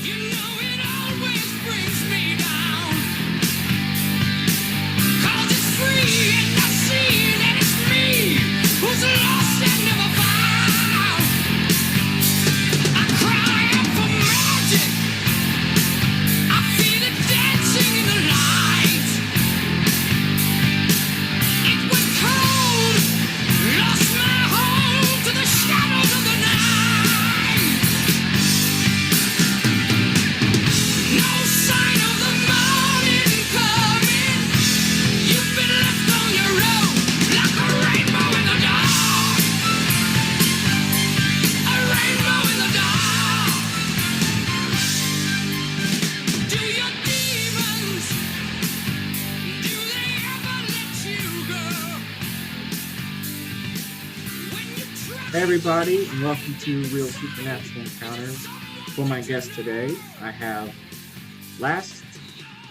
You know it always brings me down. 'Cause it's free and I see that it's me who's lost and never found. I cry out for magic. I feel it dancing in the light. It was cold, lost my hold to the shadows of the night. No sign of the morning coming. You've been left on your own, like a rainbow in the dark. A rainbow in the dark. Do your demons, do they ever let you go? When you try. Hey everybody, and welcome to Real Supernatural Encounters. For my guest today, I have last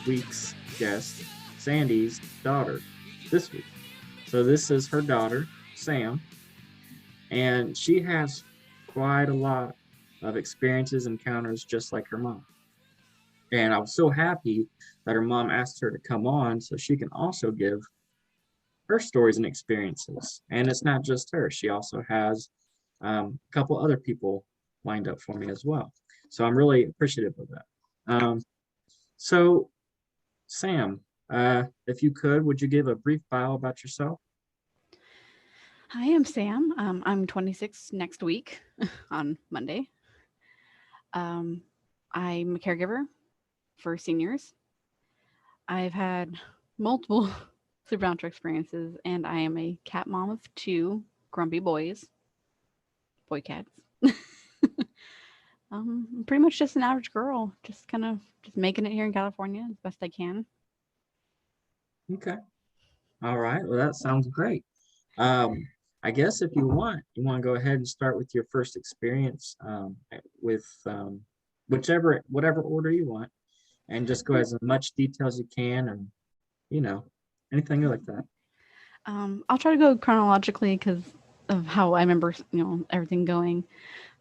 week's guest, Sandy's daughter, this week. So this is her daughter, Sam, and she has quite a lot of experiences, encounters, just like her mom. And I was so happy that her mom asked her to come on so she can also give her stories and experiences. And it's not just her. She also has a couple other people lined up for me as well. So I'm really appreciative of that. So Sam, if you could, would you give a brief bio about yourself? Hi, I'm Sam. I'm 26 next week on Monday. I'm a caregiver for seniors. I've had multiple supernatural experiences, and I am a cat mom of 2 grumpy boy cats. I'm pretty much just an average girl, just making it here in California as best I can. Okay. All right. Well, that sounds great. I guess if you want to go ahead and start with your first experience with whatever order you want, and just go as much detail as you can, and anything like that. I'll try to go chronologically because of how I remember, everything going.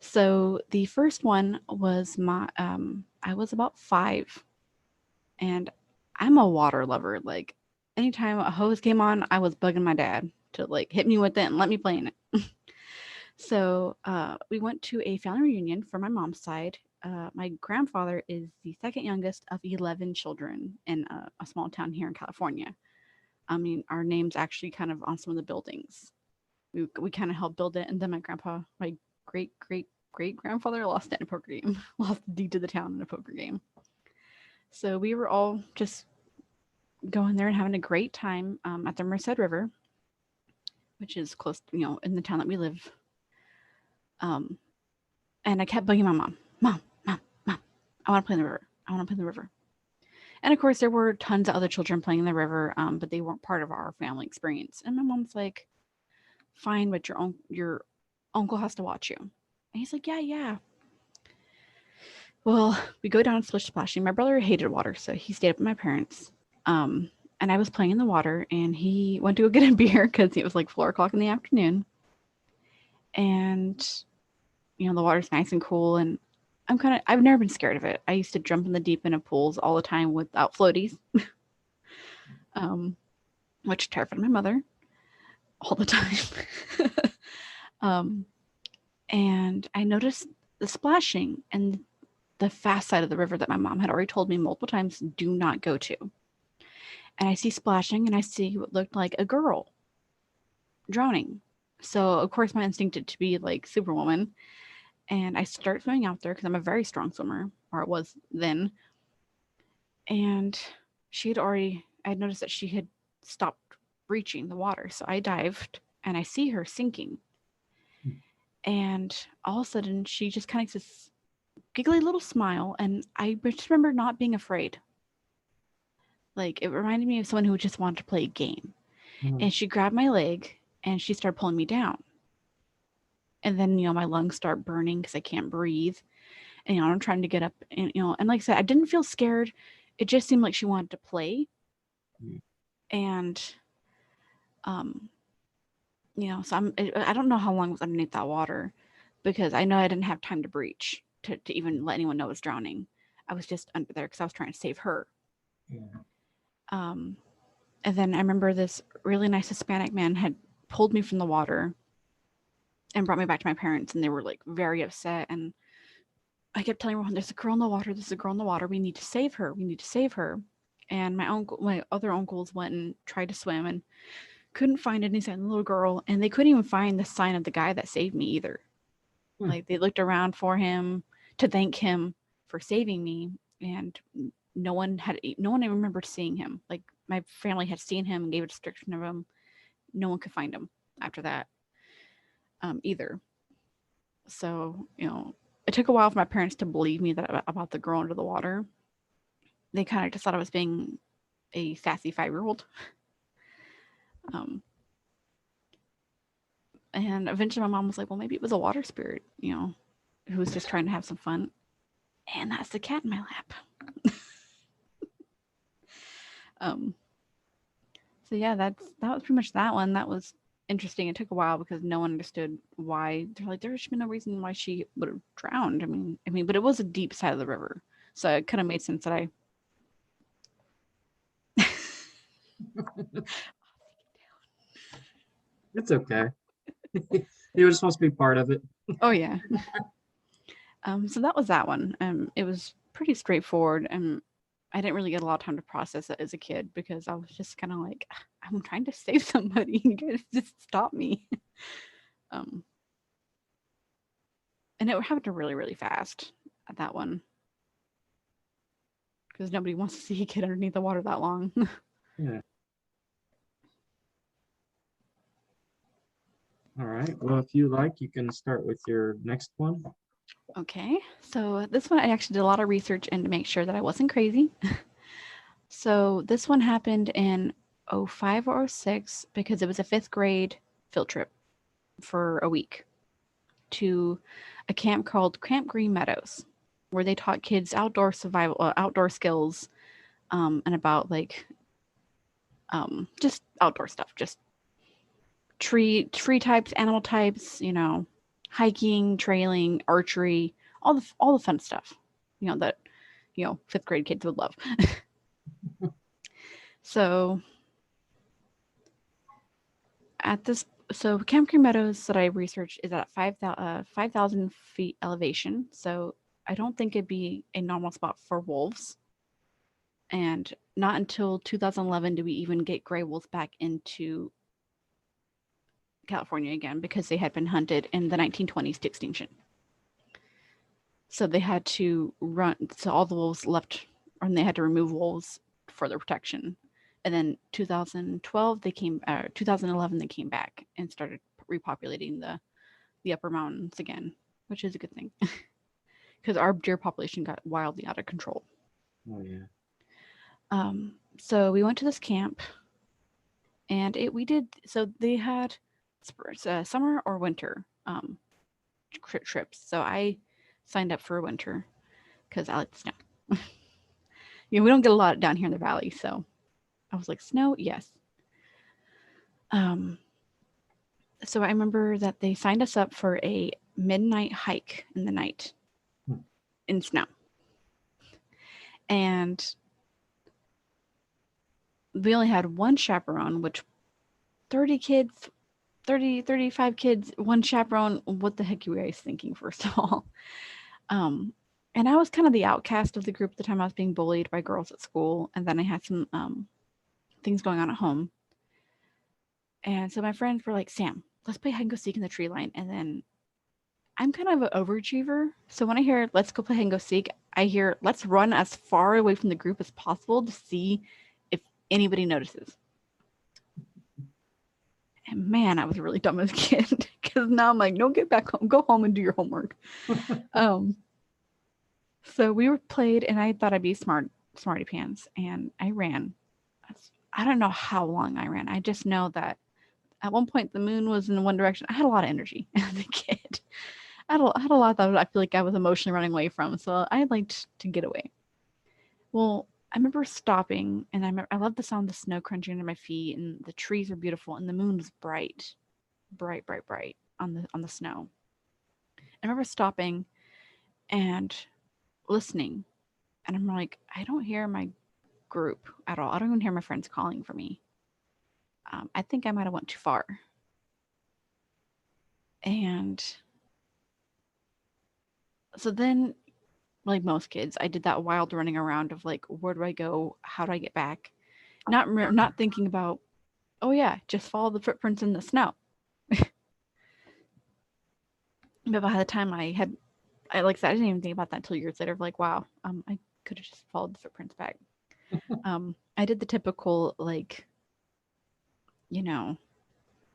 So the first one was I was about 5, and I'm a water lover. Like anytime a hose came on, I was bugging my dad to hit me with it and let me play in it. So we went to a family reunion for my mom's side. My grandfather is the second youngest of 11 children in a small town here in California. I mean, our name's actually kind of on some of the buildings. We kind of helped build it, and then my great grandfather lost it in a poker game, lost the deed to the town in a poker game. So we were all just going there and having a great time at the Merced River, which is close, in the town that we live. And I kept bugging my mom, Mom, I want to play in the river. I want to play in the river. And of course, there were tons of other children playing in the river, but they weren't part of our family experience. And my mom's like, "Fine, but your uncle has to watch you." And he's like, "Yeah." Well, we go down splish splashing. My brother hated water, so he stayed up with my parents. And I was playing in the water, and he went to go get a beer because it was like 4:00 in the afternoon. And the water's nice and cool, and I've never been scared of it. I used to jump in the deep end of pools all the time without floaties, which terrified my mother all the time. And I noticed the splashing and the fast side of the river that my mom had already told me multiple times, do not go to. And I see splashing, and I see what looked like a girl drowning. So, of course, my instinct to be like Superwoman. And I start swimming out there because I'm a very strong swimmer, or it was then. And I had noticed that she had stopped breaching the water. So I dived, and I see her sinking. And all of a sudden, she just kind of this giggly little smile. And I just remember not being afraid. Like, it reminded me of someone who just wanted to play a game. Mm-hmm. And she grabbed my leg, and she started pulling me down. And then, my lungs start burning because I can't breathe. And, I'm trying to get up. And, and like I said, I didn't feel scared. It just seemed like she wanted to play. Mm-hmm. And, so I don't know how long I was underneath that water because I know I didn't have time to breach to even let anyone know I was drowning. I was just under there because I was trying to save her. Yeah. Um, and then I remember this really nice Hispanic man had pulled me from the water and brought me back to my parents, and they were like very upset. And I kept telling everyone, "There's a girl in the water. There's a girl in the water. We need to save her. We need to save her." And my other uncles went and tried to swim and couldn't find any sign of the little girl, and they couldn't even find the sign of the guy that saved me either. Like they looked around for him to thank him for saving me, and no one even remembered seeing him. Like my family had seen him and gave a description of him. No one could find him after that either. So it took a while for my parents to believe me that about the girl under the water. They kind of just thought I was being a sassy 5-year-old. And eventually my mom was like, well, maybe it was a water spirit, who was just trying to have some fun. And that's the cat in my lap. So yeah, that was pretty much that one. That was interesting. It took a while because no one understood why. They're like, there should be no reason why she would have drowned. I mean, but it was a deep side of the river, so it kind of made sense that I. It's okay. You were supposed to be part of it. Oh yeah. So that was that one. It was pretty straightforward, and I didn't really get a lot of time to process it as a kid because I was just kind of like, I'm trying to save somebody. You guys just stop me. And it happened really, really fast at that one because nobody wants to see a kid underneath the water that long. Yeah. All right. Well, if you like, you can start with your next one. Okay, so this one I actually did a lot of research in to make sure that I wasn't crazy. So this one happened in 05 or 06 because it was a 5th grade field trip for a week to a camp called Camp Green Meadows, where they taught kids outdoor survival, outdoor skills, and about like just outdoor stuff, just tree types, animal types, hiking, trailing, archery, all the fun stuff, that 5th grade kids would love. So Camp Green Meadows that I researched is at 5,000 feet elevation. So I don't think it'd be a normal spot for wolves. And not until 2011 do we even get gray wolves back into California again because they had been hunted in the 1920s to extinction. So they had to run. So all the wolves left, and they had to remove wolves for their protection. And then 2012 2011 they came back and started repopulating the upper mountains again, which is a good thing because our deer population got wildly out of control. Oh yeah. So we went to this camp, and they had summer or winter trips. So I signed up for a winter because I like the snow. We don't get a lot down here in the valley, so I was like, snow, yes. So I remember that they signed us up for a midnight hike in the night in snow. And we only had one chaperone, which 35 kids, one chaperone. What the heck were you guys thinking, first of all? And I was kind of the outcast of the group at the time. I was being bullied by girls at school, and then I had some things going on at home. And so my friends were like, Sam, let's play hide and go seek in the tree line. And then I'm kind of an overachiever. So when I hear let's go play hide and go seek, I hear let's run as far away from the group as possible to see if anybody notices. And man, I was really dumb as a kid because now I'm like, no, get back home, go home and do your homework. So we were played, and I thought I'd be smarty pants, and I ran. I don't know how long I ran. I just know that at one point the moon was in one direction. I had a lot of energy as a kid. I had a lot that I feel like I was emotionally running away from, so I liked to get away. Well, I remember stopping, and I loved the sound of the snow crunching under my feet, and the trees were beautiful, and the moon was bright on the snow. I remember stopping and listening And I'm like, I don't hear my group at all. I don't even hear my friends calling for me. I think I might have went too far. And so then, like most kids, I did that wild running around of like, where do I go? How do I get back? Not thinking about, oh yeah, just follow the footprints in the snow. But by the time I like I said, I didn't even think about that until years later. Of like, wow, I could have just followed the footprints back. I did the typical like, you know,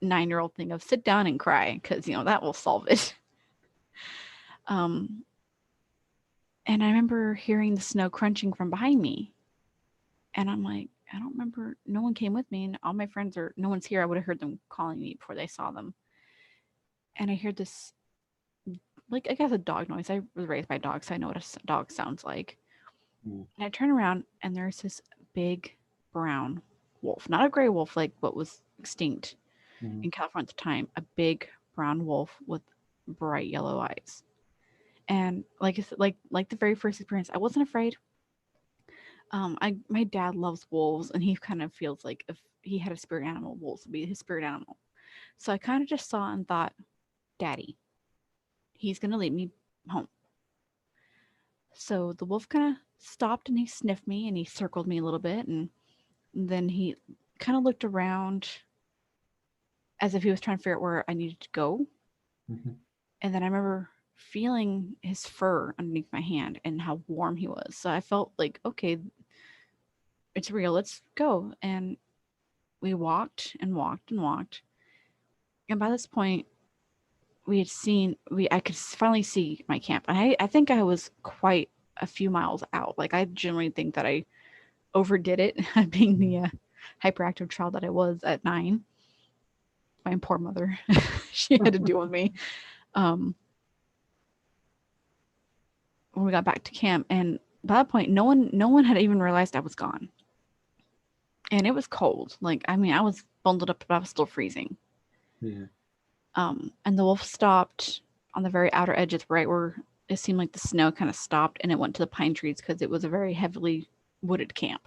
9-year-old thing of sit down and cry because that will solve it. Um, and I remember hearing the snow crunching from behind me, and I'm like, I don't remember. No one came with me, and all my friends are. No one's here. I would have heard them calling me before they saw them. And I hear this, like I guess a dog noise. I was raised by dogs, so I know what a dog sounds like. Mm. And I turn around, and there's this big brown wolf, not a gray wolf like what was extinct Mm. in California at the time. A big brown wolf with bright yellow eyes. And like I said, like the very first experience, I wasn't afraid. My dad loves wolves, and he kind of feels like if he had a spirit animal, wolves would be his spirit animal. So I kind of just saw and thought, Daddy, he's gonna lead me home. So the wolf kind of stopped and he sniffed me and he circled me a little bit, and then he kind of looked around as if he was trying to figure out where I needed to go. Mhm. And then I remember feeling his fur underneath my hand and how warm he was. So I felt like, okay, it's real. Let's go. And we walked and walked and walked. And by this point, we had seen we I could finally see my camp. And I think I was quite a few miles out. Like I generally think that I overdid it, being the hyperactive child that I was at 9. My poor mother, she had to deal with me. Um, when we got back to camp, and by that point, no one had even realized I was gone, and it was cold. Like I mean, I was bundled up, but I was still freezing. Yeah. And the wolf stopped on the very outer edges, right where it seemed like the snow kind of stopped, and it went to the pine trees because it was a very heavily wooded camp.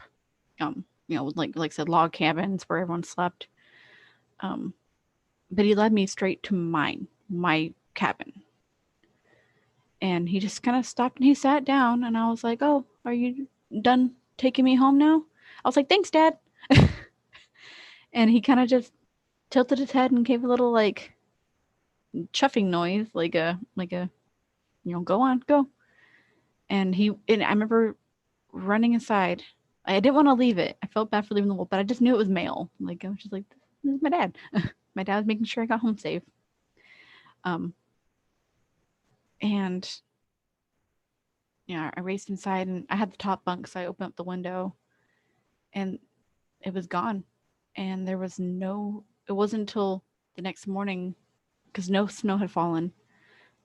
With like I said, log cabins where everyone slept. Um, but he led me straight to my cabin, and he just kind of stopped and he sat down, and I was like, "Oh, are you done taking me home now?" I was like, "Thanks, Dad." And he kind of just tilted his head and gave a little like chuffing noise, like a go on, go. And I remember running inside. I didn't want to leave it. I felt bad for leaving the wolf, but I just knew it was male. Like I was just like, this is my dad. My dad was making sure I got home safe. Um, and I raced inside, and I had the top bunk, so I opened up the window, and it was gone. And there was no. It wasn't until the next morning, because no snow had fallen,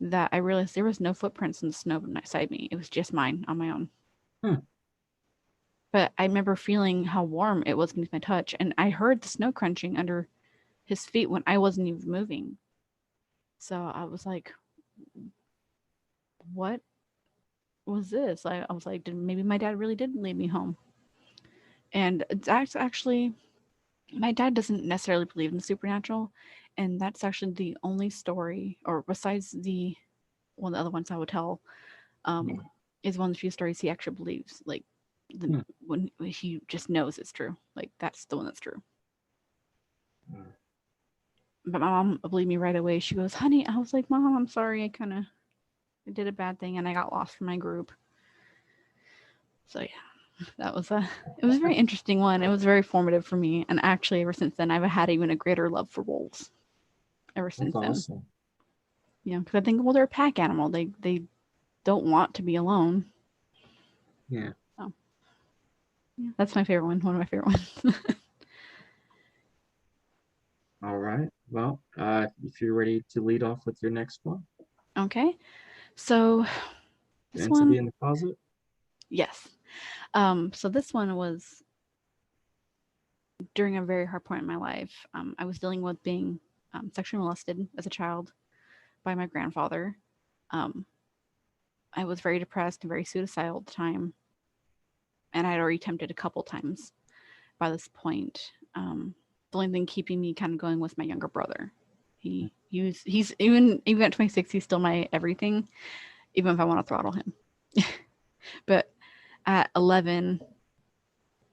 that I realized there was no footprints in the snow beside me. It was just mine on my own. Hmm. But I remember feeling how warm it was beneath my touch, and I heard the snow crunching under his feet when I wasn't even moving. So I was like, "What was this?" I was like, maybe my dad really did lead me home?" And it's actually, my dad doesn't necessarily believe in the supernatural, and that's actually the only story, or besides the one of the other ones I would tell, um, is one of the few stories he actually believes. Like Hmm. when he just knows it's true. Like that's the one that's true. Hmm. But my mom believed me right away. She goes, "Honey," I was like, "Mom, I'm sorry. I did a bad thing and I got lost from my group." So yeah, that was it was a very interesting one. It was very formative for me, and actually ever since then I've had even a greater love for wolves. Ever That's since then, awesome. because I think, well, they're a pack animal. They don't want to be alone. Yeah. So yeah, that's my favorite one. One of my favorite ones. All right. Well, if you're ready to lead off with your next one, Okay, so this meant to be one, in the closet. yes. So this one was during a very hard point in my life. I was dealing with being sexually molested as a child by my grandfather. Um, I was very depressed and very suicidal at the time. and I'd already attempted a couple times by this point. The only thing keeping me kind of going was my younger brother. He's even at 26, he's still my everything, even if I want to throttle him. But at 11,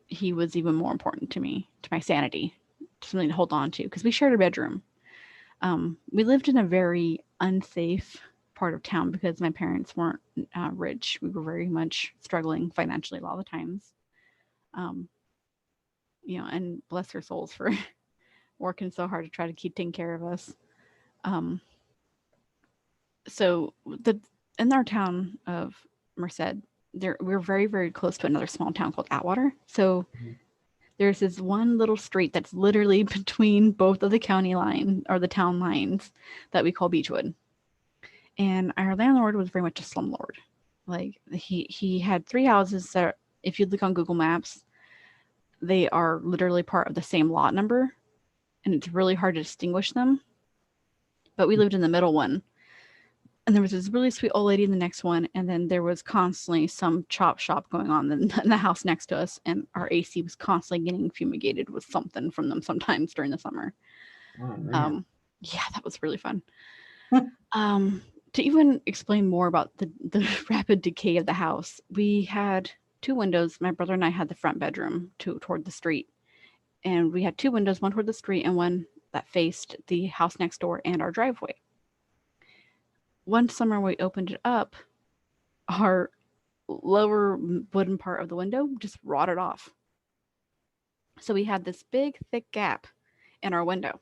he was even more important to me, to my sanity, to something to hold on to, because we shared a bedroom. We lived in a very unsafe part of town because my parents weren't rich. We were very much struggling financially a lot of the times. And bless their souls for working so hard to try to keep taking care of us. So in our town of Merced, we're very, very close to another small town called Atwater. So there's this one little street that's literally between both of the county line or the town lines that we call Beechwood. And our landlord was very much a slumlord. Like he had 3 houses that, if you look on Google Maps, they are literally part of the same lot number, and it's really hard to distinguish them. But we lived in the middle one, and there was this really sweet old lady in the next one, and then there was constantly some chop shop going on in the house next to us, and our AC was constantly getting fumigated with something from them sometimes during the summer. Oh, man. Yeah, that was really fun. To even explain more about the rapid decay of the house, we had 2 windows. My brother and I had the front bedroom toward the street, and we had 2 windows, one toward the street and one that faced the house next door and our driveway. One summer we opened it up, our lower wooden part of the window just rotted off. So we had this big, thick gap in our window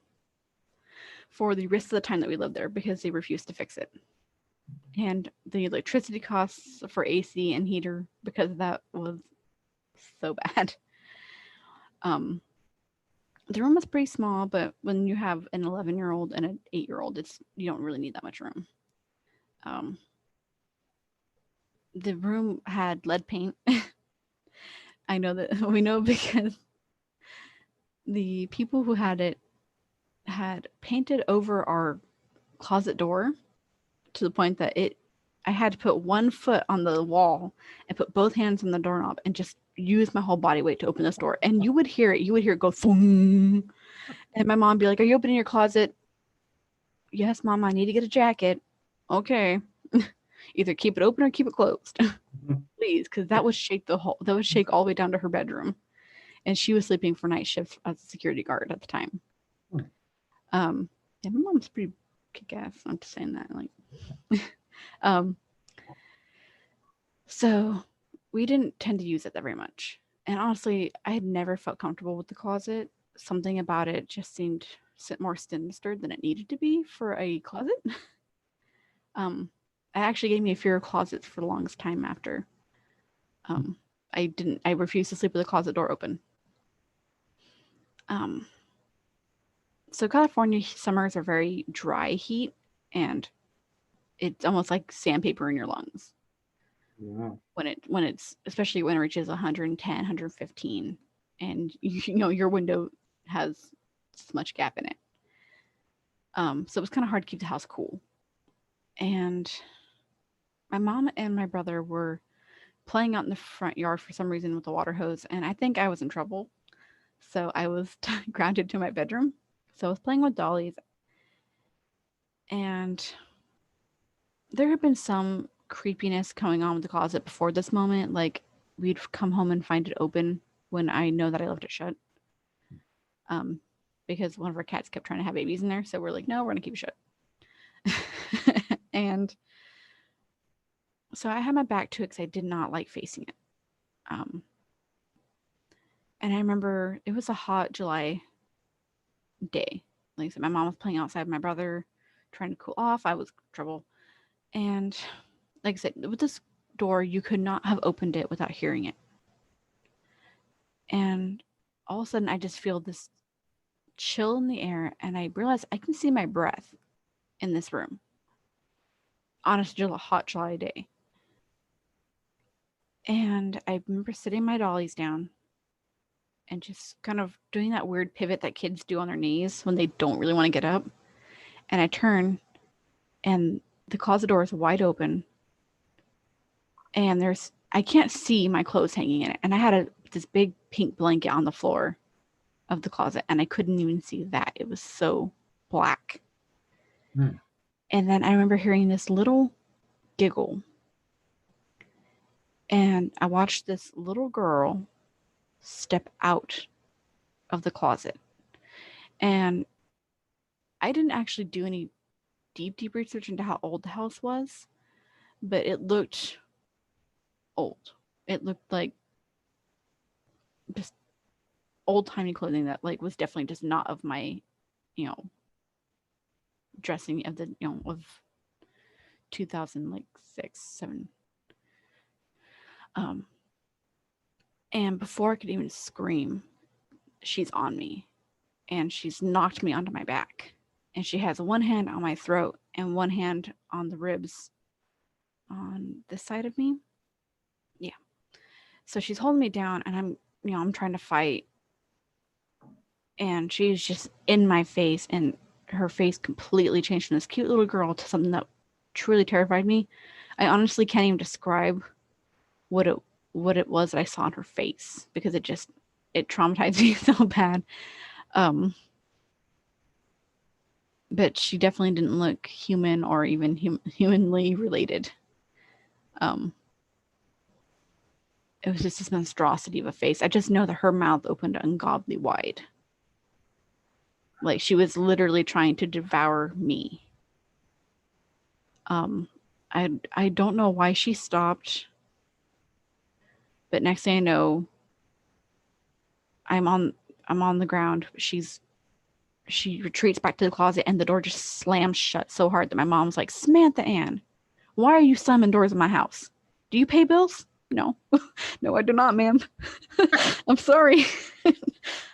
for the rest of the time that we lived there because they refused to fix it. And the electricity costs for AC and heater because of that was so bad. The room was pretty small, but when you have an 11-year-old and an 8-year-old, you don't really need that much room. The room had lead paint. I know that we know because the people who had it had painted over our closet door to the point that I had to put one foot on the wall and put both hands on the doorknob and just use my whole body weight to open this door. And you would hear it go boom. And my mom would be like, "Are you opening your closet?" "Yes, Mom, I need to get a jacket." "Okay." "Either keep it open or keep it closed." Please, because that would shake all the way down to her bedroom. And she was sleeping for night shift as a security guard at the time. Yeah, my mom's pretty kick-ass. I'm just saying that. So we didn't tend to use it that very much. And honestly, I had never felt comfortable with the closet. Something about it just seemed more sinister than it needed to be for a closet. It actually gave me a fear of closets for the longest time after. I refused to sleep with the closet door open. So California summers are very dry heat, and it's almost like sandpaper in your lungs. Yeah. When it's especially when it reaches 110, 115, and your window has this much gap in it. So it was kind of hard to keep the house cool. And my mom and my brother were playing out in the front yard for some reason with a water hose, and I think I was in trouble. So I was grounded to my bedroom. So I was playing with dollies, and there had been some creepiness going on with the closet before this moment. Like, we'd come home and find it open when I know that I left it shut. Because one of our cats kept trying to have babies in there. So we're like, no, we're going to keep it shut. And so I had my back to it because I did not like facing it. And I remember it was a hot July day. Like I said, my mom was playing outside with my brother, trying to cool off. I was in trouble. And like I said, with this door, you could not have opened it without hearing it. And all of a sudden, I just feel this chill in the air, and I realize I can see my breath in this room on a hot July day. And I remember sitting my dollies down and just kind of doing that weird pivot that kids do on their knees when they don't really want to get up. And I turn, and the closet door is wide open, and there's I can't see my clothes hanging in it. And I had this big pink blanket on the floor of the closet, and I couldn't even see that. It was so black. Hmm. And then I remember hearing this little giggle. And I watched this little girl step out of the closet. And I didn't actually do any deep research into how old the house was, but it looked old. It looked like just old timey clothing that like was definitely just not of my, you know, dressing of the, you know, of 2006, 7. Um, and before I could even scream, she's on me and she's knocked me onto my back. And she has one hand on my throat and one hand on the ribs on this side of me. Yeah. So she's holding me down and I'm trying to fight. And she's just in my face and her face completely changed from this cute little girl to something that truly terrified me. I honestly can't even describe what it was that I saw in her face because it traumatized me so bad. But she definitely didn't look human or even humanly related. It was just this monstrosity of a face. I just know that her mouth opened ungodly wide. Like she was literally trying to devour me. I don't know why she stopped, but next thing I know, I'm on the ground. She retreats back to the closet and the door just slams shut so hard that my mom's like, Samantha Ann, why are you slamming doors in my house? Do you pay bills? No. No, I do not, ma'am. I'm sorry.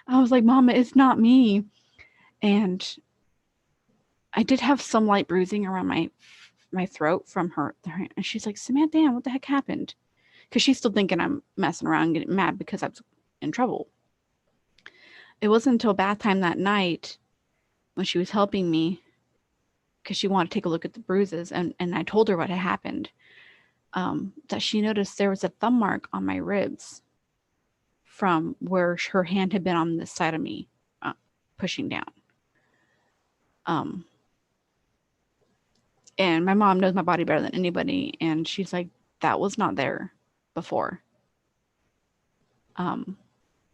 I was like, Mama, it's not me. And I did have some light bruising around my throat from her. And she's like, Samantha Ann, what the heck happened? Because she's still thinking I'm messing around and getting mad because I was in trouble. It wasn't until bath time that night when she was helping me because she wanted to take a look at the bruises and I told her what had happened, that she noticed there was a thumb mark on my ribs from where her hand had been on this side of me, pushing down. And my mom knows my body better than anybody, and she's like, that was not there before.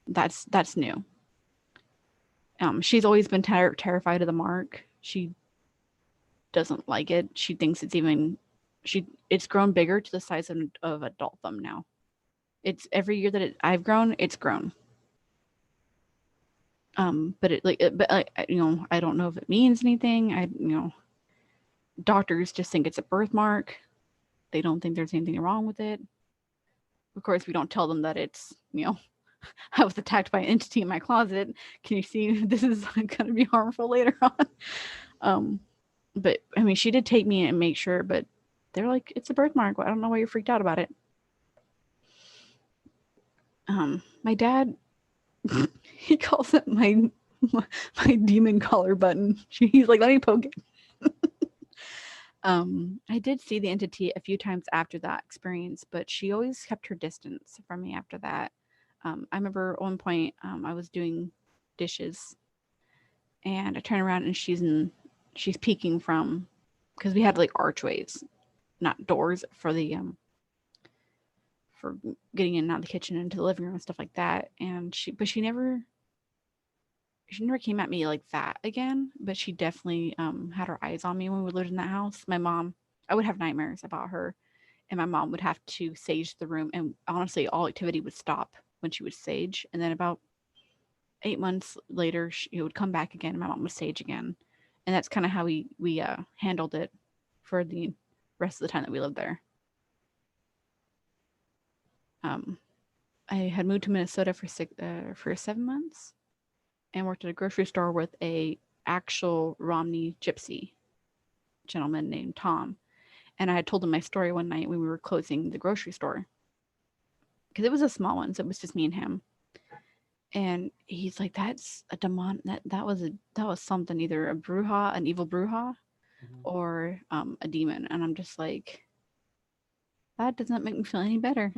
That's new. She's always been terrified of the mark. She doesn't like it. She thinks it's grown bigger to the size of adult thumb now. It's every year that I've grown, it's grown. But I don't know if it means anything. Doctors just think it's a birthmark. They don't think there's anything wrong with it. Of course, we don't tell them that it's, I was attacked by an entity in my closet. Can you see this is going to be harmful later on? But I mean, she did take me and make sure, but they're like, it's a birthmark. I don't know why you're freaked out about it. My dad, he calls it my demon collar button. He's like, let me poke it. I did see the entity a few times after that experience, but she always kept her distance from me after that. I remember at one point I was doing dishes and I turn around and she's peeking from, because we had like archways, not doors, for the for getting in and out of the kitchen into the living room and stuff like that. And she never came at me like that again, but she definitely had her eyes on me when we lived in that house. My mom, I would have nightmares about her, and my mom would have to sage the room, and honestly all activity would stop when she would sage, and then about 8 months later it would come back again and my mom would sage again. And that's kind of how we handled it for the rest of the time that we lived there. I had moved to Minnesota for 7 months and worked at a grocery store with a actual Romney gypsy gentleman named Tom. And I had told him my story one night when we were closing the grocery store, because it was a small one, so it was just me and him. And he's like, that's a demon. That was something, either a bruja, an evil bruja, or a demon. And I'm just like, that doesn't make me feel any better.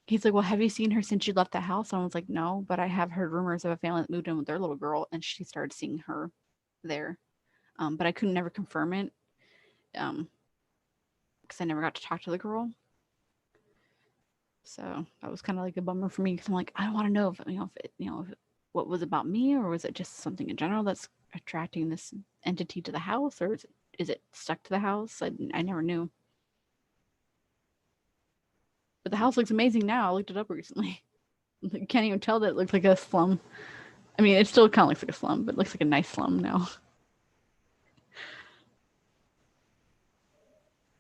He's like, well, have you seen her since you left the house? And I was like, no, but I have heard rumors of a family that moved in with their little girl, and she started seeing her there. But I couldn't never confirm it because I never got to talk to the girl. So that was kind of like a bummer for me because I'm like, I don't want to know if what was about me, or was it just something in general that's attracting this entity to the house, or is it stuck to the house? I never knew. But the house looks amazing now. I looked it up recently. You can't even tell that it looks like a slum. I mean, it still kind of looks like a slum, but it looks like a nice slum now.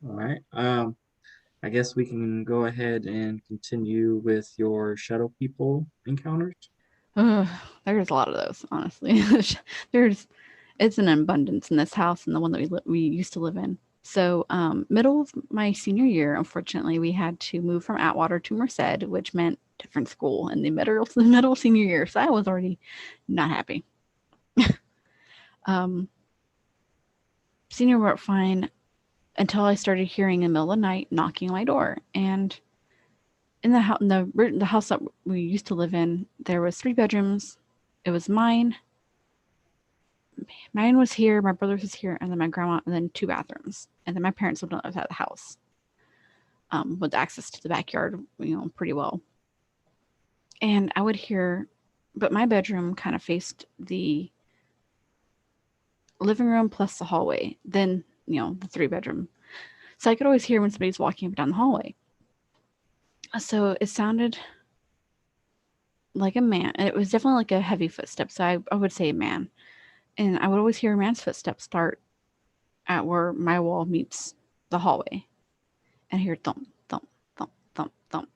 All right. I guess we can go ahead and continue with your shadow people encounters. Ugh, there's a lot of those, honestly. there's It's an abundance in this house and the one that we used to live in. So, middle of my senior year, unfortunately, we had to move from Atwater to Merced, which meant different school in the middle senior year. So I was already not happy. Senior worked fine until I started hearing in the middle of the night knocking on my door. And in the house that we used to live in, there was 3 bedrooms. It was mine. Mine was here, my brother's was here, and then my grandma, and then 2 bathrooms. And then my parents lived on the other side of the house, with access to the backyard, pretty well. And I would hear, but my bedroom kind of faced the living room plus the hallway, then, the 3 bedroom. So I could always hear when somebody's walking up and down the hallway. So it sounded like a man. And it was definitely like a heavy footstep. So I would say a man. And I would always hear a man's footsteps start at where my wall meets the hallway. And I hear thump, thump, thump, thump, thump.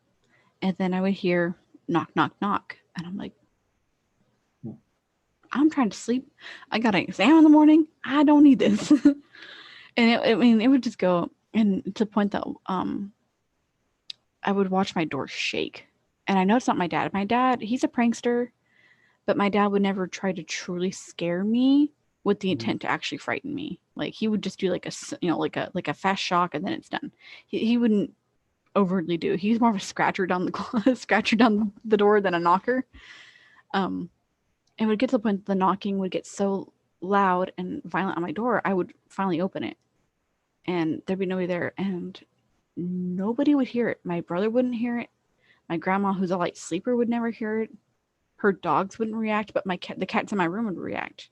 And then I would hear knock, knock, knock. And I'm like, I'm trying to sleep. I got an exam in the morning. I don't need this. And it would just go, and to the point that I would watch my door shake. And I know it's not my dad. My dad, he's a prankster, but my dad would never try to truly scare me with the intent to actually frighten me. Like he would just do like a fast shock and then it's done. He wouldn't overtly do. He's more of a scratcher down the door than a knocker. It would get to the point the knocking would get so loud and violent on my door, I would finally open it, and there'd be nobody there, and nobody would hear it. My brother wouldn't hear it. My grandma, who's a light sleeper, would never hear it. Her dogs wouldn't react, but the cats in my room would react.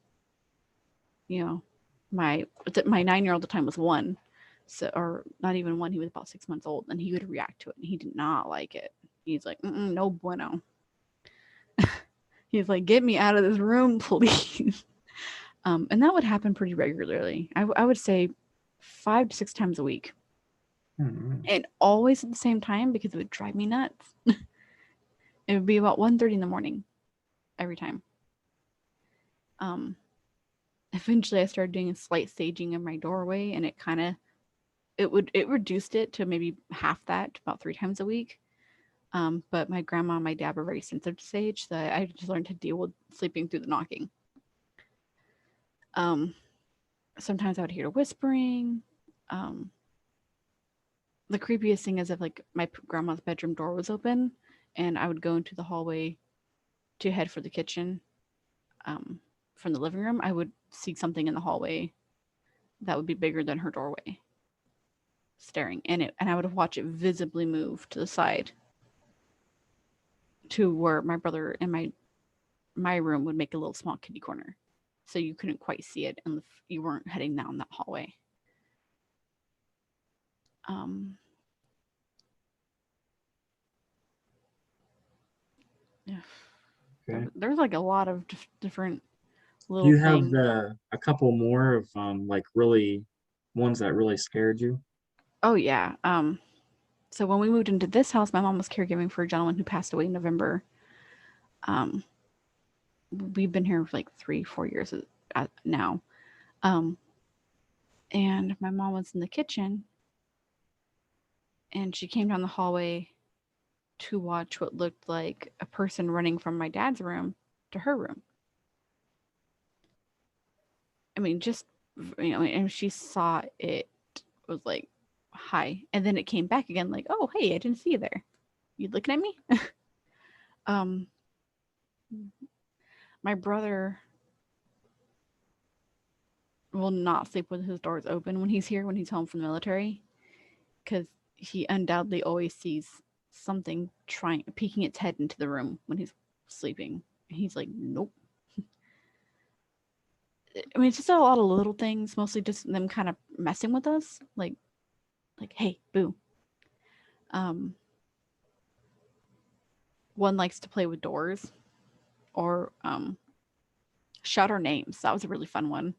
My 9-year-old at the time was 1, so, or not even 1. He was about 6 months old, and he would react to it, and he did not like it. He's like, no bueno. He's like, get me out of this room, please. And that would happen pretty regularly. I would say 5 to 6 times a week. And always at the same time, because it would drive me nuts. It would be about 1:30 in the morning every time. Eventually I started doing a slight staging of my doorway, and it reduced it to maybe half that, about 3 times a week. But my grandma and my dad were very sensitive to sage, so I just learned to deal with sleeping through the knocking. Sometimes I would hear whispering. The creepiest thing is if like my grandma's bedroom door was open, and I would go into the hallway to head for the kitchen. From the living room, I would see something in the hallway that would be bigger than her doorway, staring, and I would watch it visibly move to the side, to where my brother and my room would make a little small kitty corner, so you couldn't quite see it and you weren't heading down that hallway. Yeah. Okay. There's like a lot of different little Do you have things. a couple more of like really ones that really scared you? Oh yeah. So when we moved into this house, my mom was caregiving for a gentleman who passed away in November. We've been here for like 3-4 years now. And my mom was in the kitchen, and she came down the hallway to watch what looked like a person running from my dad's room to her room. I mean, just, and she saw it was like hi. And then it came back again, like, oh, hey, I didn't see you there. You looking at me? um, my brother will not sleep with his doors open when he's here, when he's home from the military, because he undoubtedly always sees something trying peeking its head into the room when he's sleeping. He's like, nope. I mean, it's just a lot of little things, mostly just them kind of messing with us, like, hey, boo. Um, one likes to play with doors or shout our names. That was a really fun one.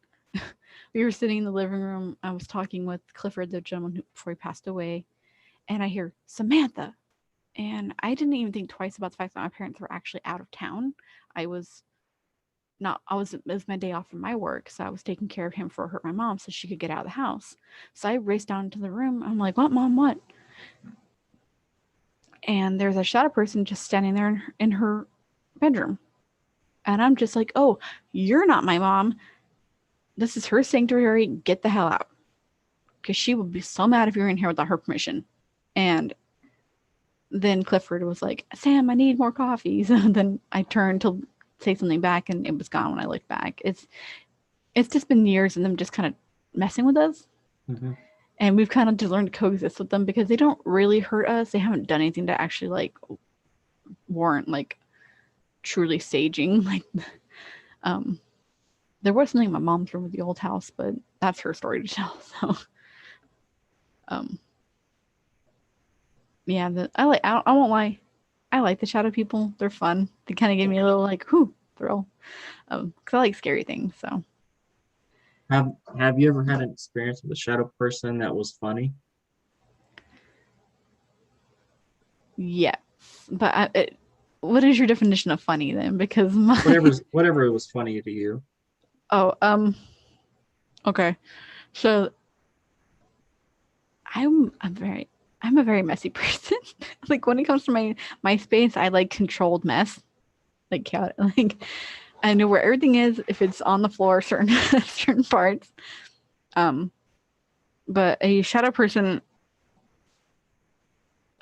We were sitting in the living room. I was talking with Clifford, the gentleman before he passed away, and I hear Samantha. And I didn't even think twice about the fact that my parents were actually out of town. I was not, I was, it was my day off from my work. So I was taking care of him for her, my mom, so she could get out of the house. So I raced down into the room. I'm like, what, mom, what? And there's a shadow person just standing there in her bedroom. And I'm just like, oh, you're not my mom. This is her sanctuary. Get the hell out. Because she would be so mad if you're in here without her permission. And then Clifford was like, Sam, I need more coffee. So then I turned to say something back and it was gone when I looked back. It's just been years of them just kind of messing with us. Mm-hmm. And we've kind of just learned to coexist with them because they don't really hurt us. They haven't done anything to actually like warrant like truly saging. Like there was something in my mom's room with the old house, but that's her story to tell. So yeah, I won't lie. I like the shadow people. They're fun. They kind of give me a little like whoo thrill. Because I like scary things. So Have you ever had an experience with a shadow person that was funny? yes, but what is your definition of funny then? Because my Whatever was funny to you. oh okay, so I'm a very messy person. Like when it comes to my space, I like controlled mess, like chaotic. Like I know where everything is if it's on the floor, certain certain parts. Um, but a shadow person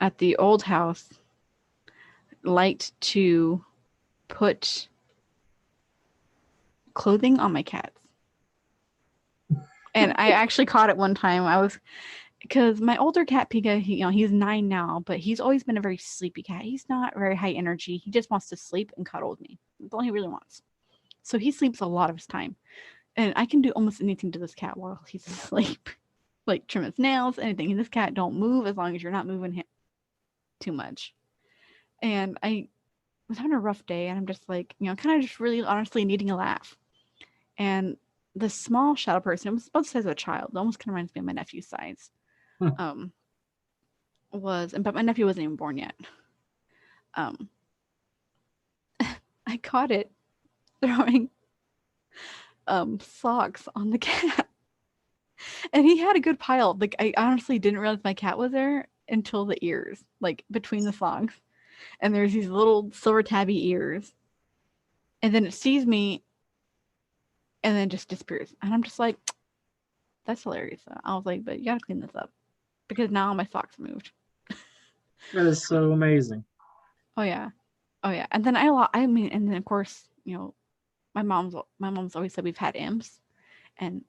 at the old house liked to put clothing on my cats. And I actually caught it one time. I was because my older cat Pika, he's 9 now, but he's always been a very sleepy cat. He's not very high energy. He just wants to sleep and cuddle with me. That's all he really wants. So he sleeps a lot of his time, and I can do almost anything to this cat while he's asleep, like trim his nails, anything. And this cat don't move as long as you're not moving him too much. And I was having a rough day, and I'm just like, kind of just really honestly needing a laugh. And the small shadow person, it was about the size of a child. It almost kind of reminds me of my nephew's size. Huh. But my nephew wasn't even born yet. I caught it throwing socks on the cat. And he had a good pile. Like I honestly didn't realize my cat was there until the ears, like between the socks. And there's these little silver tabby ears. And then it sees me and then just disappears. And I'm just like, that's hilarious. So I was like, but you gotta clean this up. Because now my socks moved. That is so amazing. Oh yeah. Oh yeah. And then and then of course, my mom's always said we've had imps, and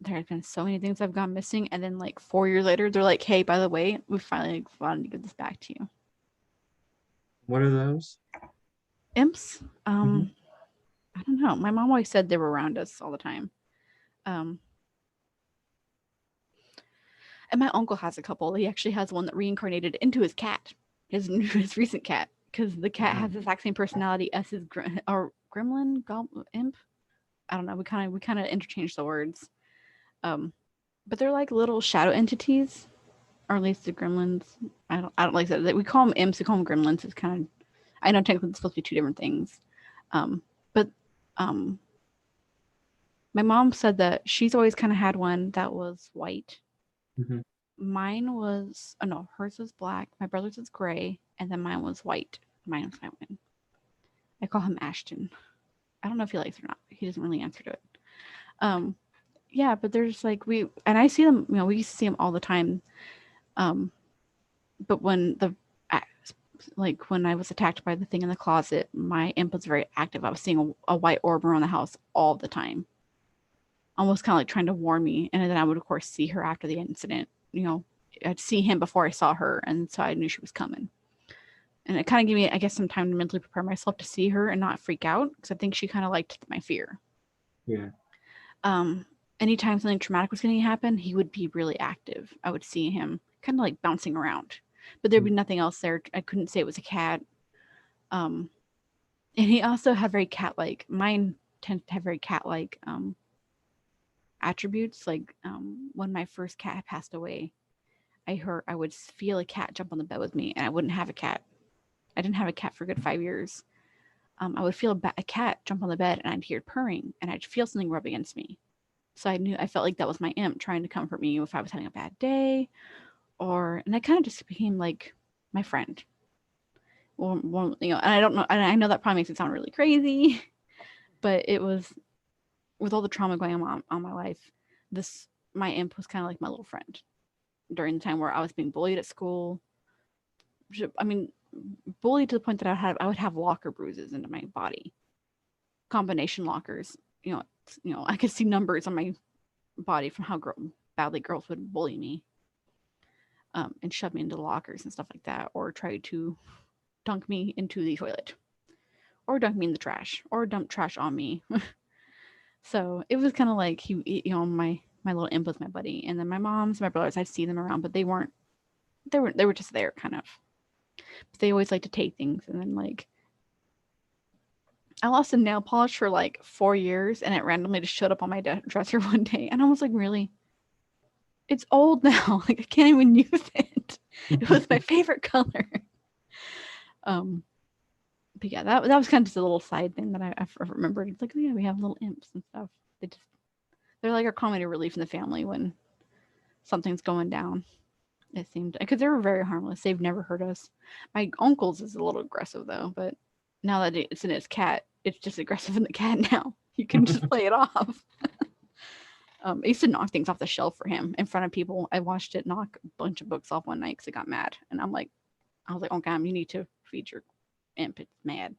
there have been so many things I've gone missing. And then like 4 years later, they're like, hey, by the way, we finally wanted to give this back to you. What are those? Imps? Mm-hmm. I don't know. My mom always said they were around us all the time. And my uncle has a couple. He actually has one that reincarnated into his cat, his recent cat, because the cat has the exact same personality as his gremlin, goblin, imp. I don't know. We kind of interchange the words. But they're like little shadow entities, or at least the gremlins. I don't like that. We call them imps. We call them gremlins. It's kind of, I know technically it's supposed to be two different things. But my mom said that she's always kind of had one that was white. Mm-hmm. Mine was, oh no, hers was black. My brother's was gray, and then mine was white. Mine was my one. I call him Ashton. I don't know if he likes it or not. He doesn't really answer to it. Yeah, but they're just like I see them, we used to see them all the time. But when I was attacked by the thing in the closet, my imp was very active. I was seeing a white orb around the house all the time, almost kind of like trying to warn me. And then I would, of course, see her after the incident. I'd see him before I saw her, and so I knew she was coming. And it kind of gave me, I guess, some time to mentally prepare myself to see her and not freak out, because I think she kind of liked my fear. Yeah. Anytime something traumatic was going to happen, he would be really active. I would see him kind of like bouncing around, but there'd be nothing else there. I couldn't say it was a cat. And he also had very cat-like. Mine tends to have very cat-like attributes. Like when my first cat had passed away, I would feel a cat jump on the bed with me, and I wouldn't have a cat. I didn't have a cat for a good 5 years. I would feel a cat jump on the bed, and I'd hear purring, and I'd feel something rub against me. So I felt like that was my imp trying to comfort me if I was having a bad day, and I kind of just became like my friend. And I don't know, and I know that probably makes it sound really crazy, but it was, with all the trauma going on my life, my imp was kind of like my little friend during the time where I was being bullied at school. I mean, bullied to the point that I would have locker bruises into my body, combination lockers. I could see numbers on my body from how badly girls would bully me, and shove me into the lockers and stuff like that, or try to dunk me into the toilet, or dunk me in the trash, or dump trash on me. So it was kind of like my little imp was my buddy, and then my mom's, my brothers, I'd see them around, but they were just there kind of. But they always like to take things, and then like I lost a nail polish for like 4 years, and it randomly just showed up on my dresser one day, and I was like, really? It's old now. Like I can't even use it. It was my favorite color. But yeah, that was kind of just a little side thing that I remembered. It's like, oh yeah, we have little imps and stuff. They're like our comedy relief in the family when something's going down. It seemed, because they were very harmless. They've never hurt us. My uncle's is a little aggressive though, but now that it's in his cat, it's just aggressive in the cat now. You can just play it off. I used to knock things off the shelf for him in front of people. I watched it knock a bunch of books off one night because it got mad, and I was like, oh God, you need to feed your imp. It's mad.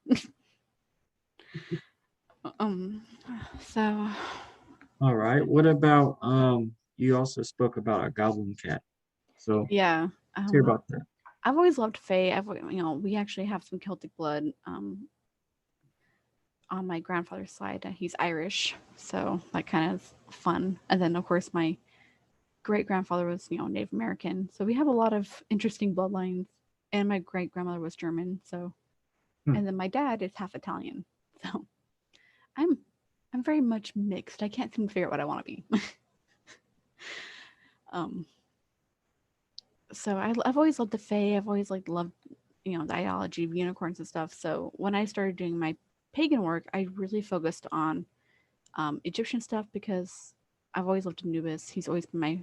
So. All right. What about you also spoke about a goblin cat. So Yeah. let's hear about that. I've always loved Fae. We actually have some Celtic blood on my grandfather's side. He's Irish, so that kind of fun. And then of course my great grandfather was Native American, so we have a lot of interesting bloodlines. And my great grandmother was German, so and then my dad is half Italian, so I'm very much mixed. I can't seem to figure out what I want to be. So I've always loved the Fae. I've always loved the ideology of unicorns and stuff. So when I started doing my pagan work, I really focused on Egyptian stuff, because I've always loved Anubis. He's always been my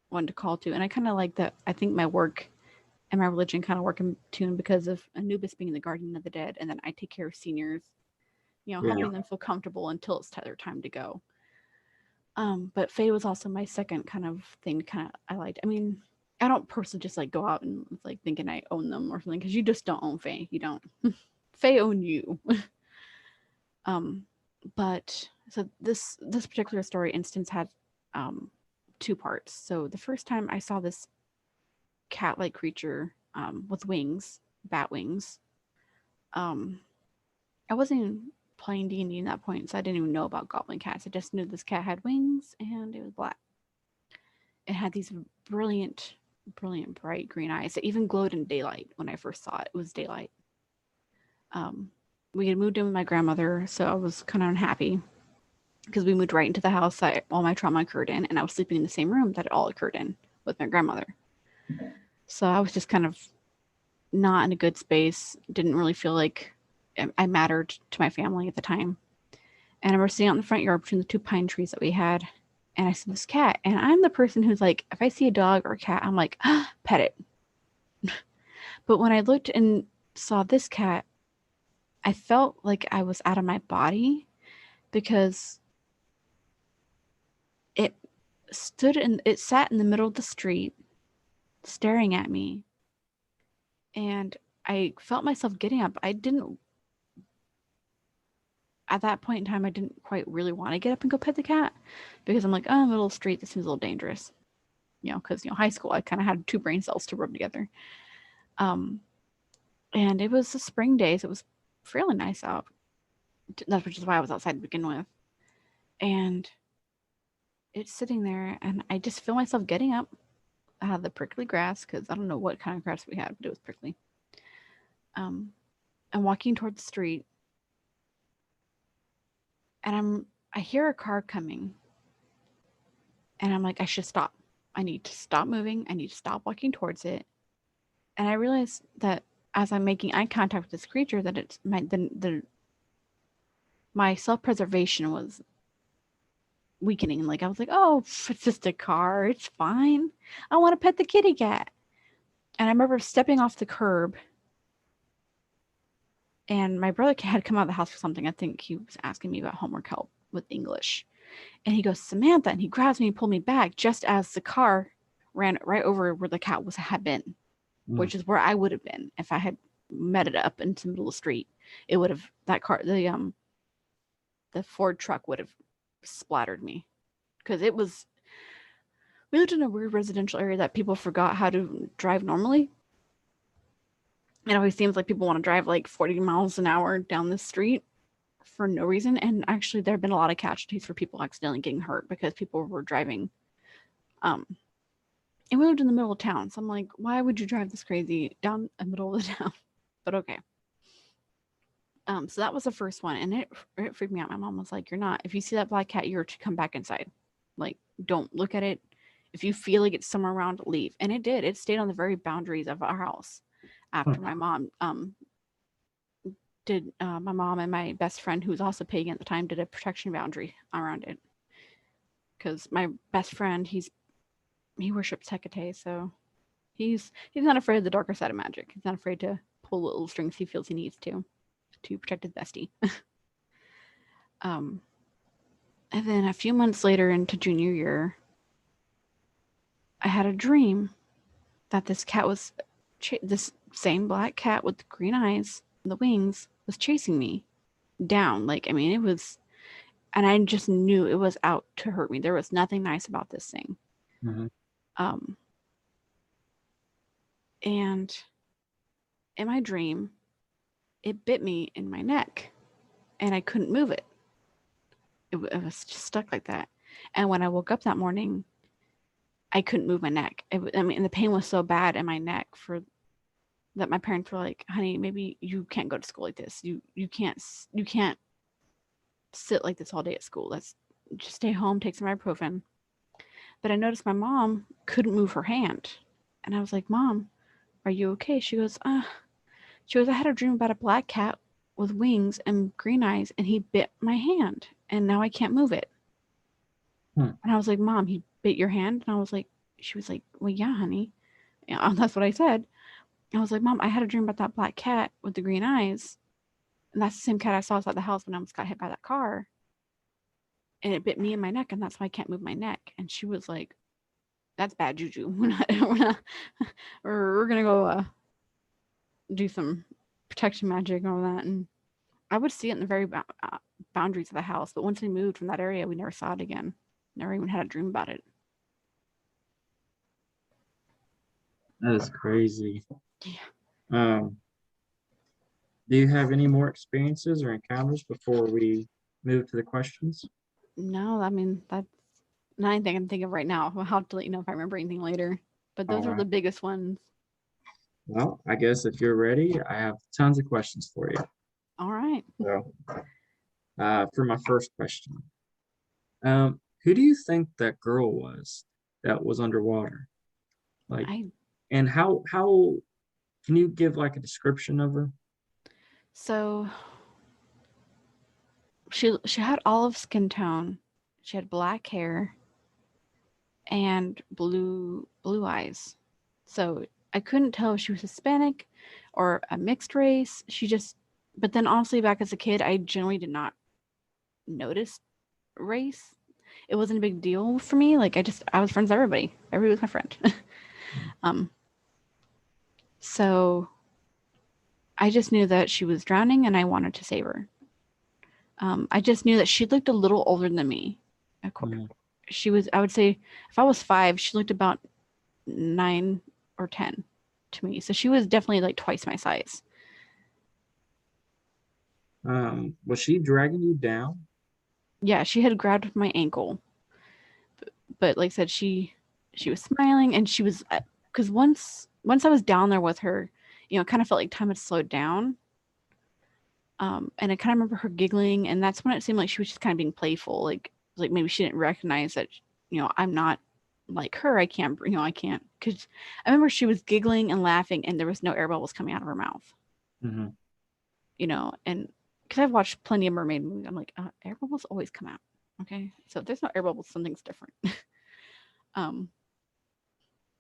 one to call to, and I kind of like that. I think my work and my religion kind of work in tune because of Anubis being the guardian of the dead, and then I take care of seniors, helping them feel comfortable until it's their time to go. But Fae was also my second kind of thing. I liked. I mean, I don't personally just go out and thinking I own them or something, because you just don't own Fae. You don't. Fae own you. But so this particular story instance had 2 parts. So the first time I saw this cat-like creature with wings, bat wings. I wasn't even playing D&D at that point, so I didn't even know about goblin cats. I just knew this cat had wings and it was black. It had these brilliant bright green eyes that even glowed in daylight. When I first saw it, it was daylight. We had moved in with my grandmother, so I was kind of unhappy because we moved right into the house that all my trauma occurred in, and I was sleeping in the same room that it all occurred in with my grandmother. So I was just kind of not in a good space, didn't really feel like I mattered to my family at the time. And I was sitting out in the front yard between the 2 pine trees that we had, and I saw this cat. And I'm the person who's like, if I see a dog or a cat, I'm like, pet it. But when I looked and saw this cat, I felt like I was out of my body, because it sat in the middle of the street staring at me, and I felt myself getting up. At that point in time, I didn't quite really want to get up and go pet the cat because I'm like, oh, middle of the street, this seems a little dangerous. Because high school, I kind of had two brain cells to rub together. And it was a spring day, so it was fairly nice out. That's which is why I was outside to begin with. And it's sitting there, and I just feel myself getting up out of the prickly grass, because I don't know what kind of grass we had, but it was prickly. And walking towards the street, and I hear a car coming, and I'm like, I should stop. I need to stop moving. I need to stop walking towards it. And I realized that as I'm making eye contact with this creature, that it's my self-preservation was weakening. Like I was like, oh, it's just a car. It's fine. I want to pet the kitty cat. And I remember stepping off the curb, and my brother had come out of the house for something. I think he was asking me about homework help with English. And he goes, Samantha, and he grabs me and pulled me back just as the car ran right over where the cat had been, which is where I would have been if I had met it up into the middle of the street. It would have, that car, the Ford truck would have splattered me, because we lived in a weird residential area that people forgot how to drive normally. It always seems like people want to drive like 40 miles an hour down the street for no reason. And actually, there have been a lot of casualties for people accidentally getting hurt because people were driving. And we lived in the middle of town. So I'm like, why would you drive this crazy down the middle of the town? But okay. So that was the first one. And it freaked me out. My mom was like, if you see that black cat, you're to come back inside. Like, don't look at it. If you feel like it's somewhere around, leave. And it did. It stayed on the very boundaries of our house after my mom my mom and my best friend, who was also pagan at the time, did a protection boundary around it. Because my best friend, he worships Hecate, so he's not afraid of the darker side of magic. He's not afraid to pull little strings he feels he needs to protect his bestie. And then a few months later into junior year, I had a dream that this cat was this same black cat with the green eyes and the wings was chasing me down. Like, I mean, it was, and I just knew it was out to hurt me. There was nothing nice about this thing. Mm-hmm. And in my dream, it bit me in my neck, and I couldn't move it. It was just stuck like that. And when I woke up that morning, I couldn't move my neck. And the pain was so bad in my neck that my parents were like, honey, maybe you can't go to school like this. You can't sit like this all day at school. Let's just stay home, take some ibuprofen. But I noticed my mom couldn't move her hand. And I was like, Mom, are you okay? She goes, I had a dream about a black cat with wings and green eyes, and he bit my hand, and now I can't move it. And I was like, Mom, he bit your hand? And she was like, well, yeah, honey. Yeah, that's what I said. I was like, Mom, I had a dream about that black cat with the green eyes. And that's the same cat I saw outside the house when I almost got hit by that car. And it bit me in my neck, and that's why I can't move my neck. And she was like, that's bad juju. We're going to go do some protection magic and all that. And I would see it in the very boundaries of the house. But once we moved from that area, we never saw it again. Never even had a dream about it. That is crazy. Yeah. Do you have any more experiences or encounters before we move to the questions? No, I mean, that's not anything I can think of right now. I'll have to let you know if I remember anything later. But those are the biggest ones. Well, I guess if you're ready, I have tons of questions for you. All right. So, for my first question, who do you think that girl was that was underwater? Like, and how can you give like a description of her? So she had olive skin tone. She had black hair and blue eyes. So I couldn't tell if she was Hispanic or a mixed race. But then honestly, back as a kid, I generally did not notice race. it wasn't a big deal for me. Like I was friends with everybody. Everybody was my friend. um, so I just knew that she was drowning and I wanted to save her. I just knew that she looked a little older than me. Of course, she was. I would say if I was 5, she looked about 9 or 10 to me. So she was definitely like twice my size. Was she dragging you down? Yeah, she had grabbed my ankle, but like I said, she was smiling and she was because once I was down there with her, it kind of felt like time had slowed down. And I kind of remember her giggling, and that's when it seemed like she was just kind of being playful, like maybe she didn't recognize that I'm not like her. I can't, I can't, because I remember she was giggling and laughing, and there was no air bubbles coming out of her mouth. Mm-hmm. And because I've watched plenty of mermaid movies, I'm like, air bubbles always come out. Okay, so if there's no air bubbles, something's different.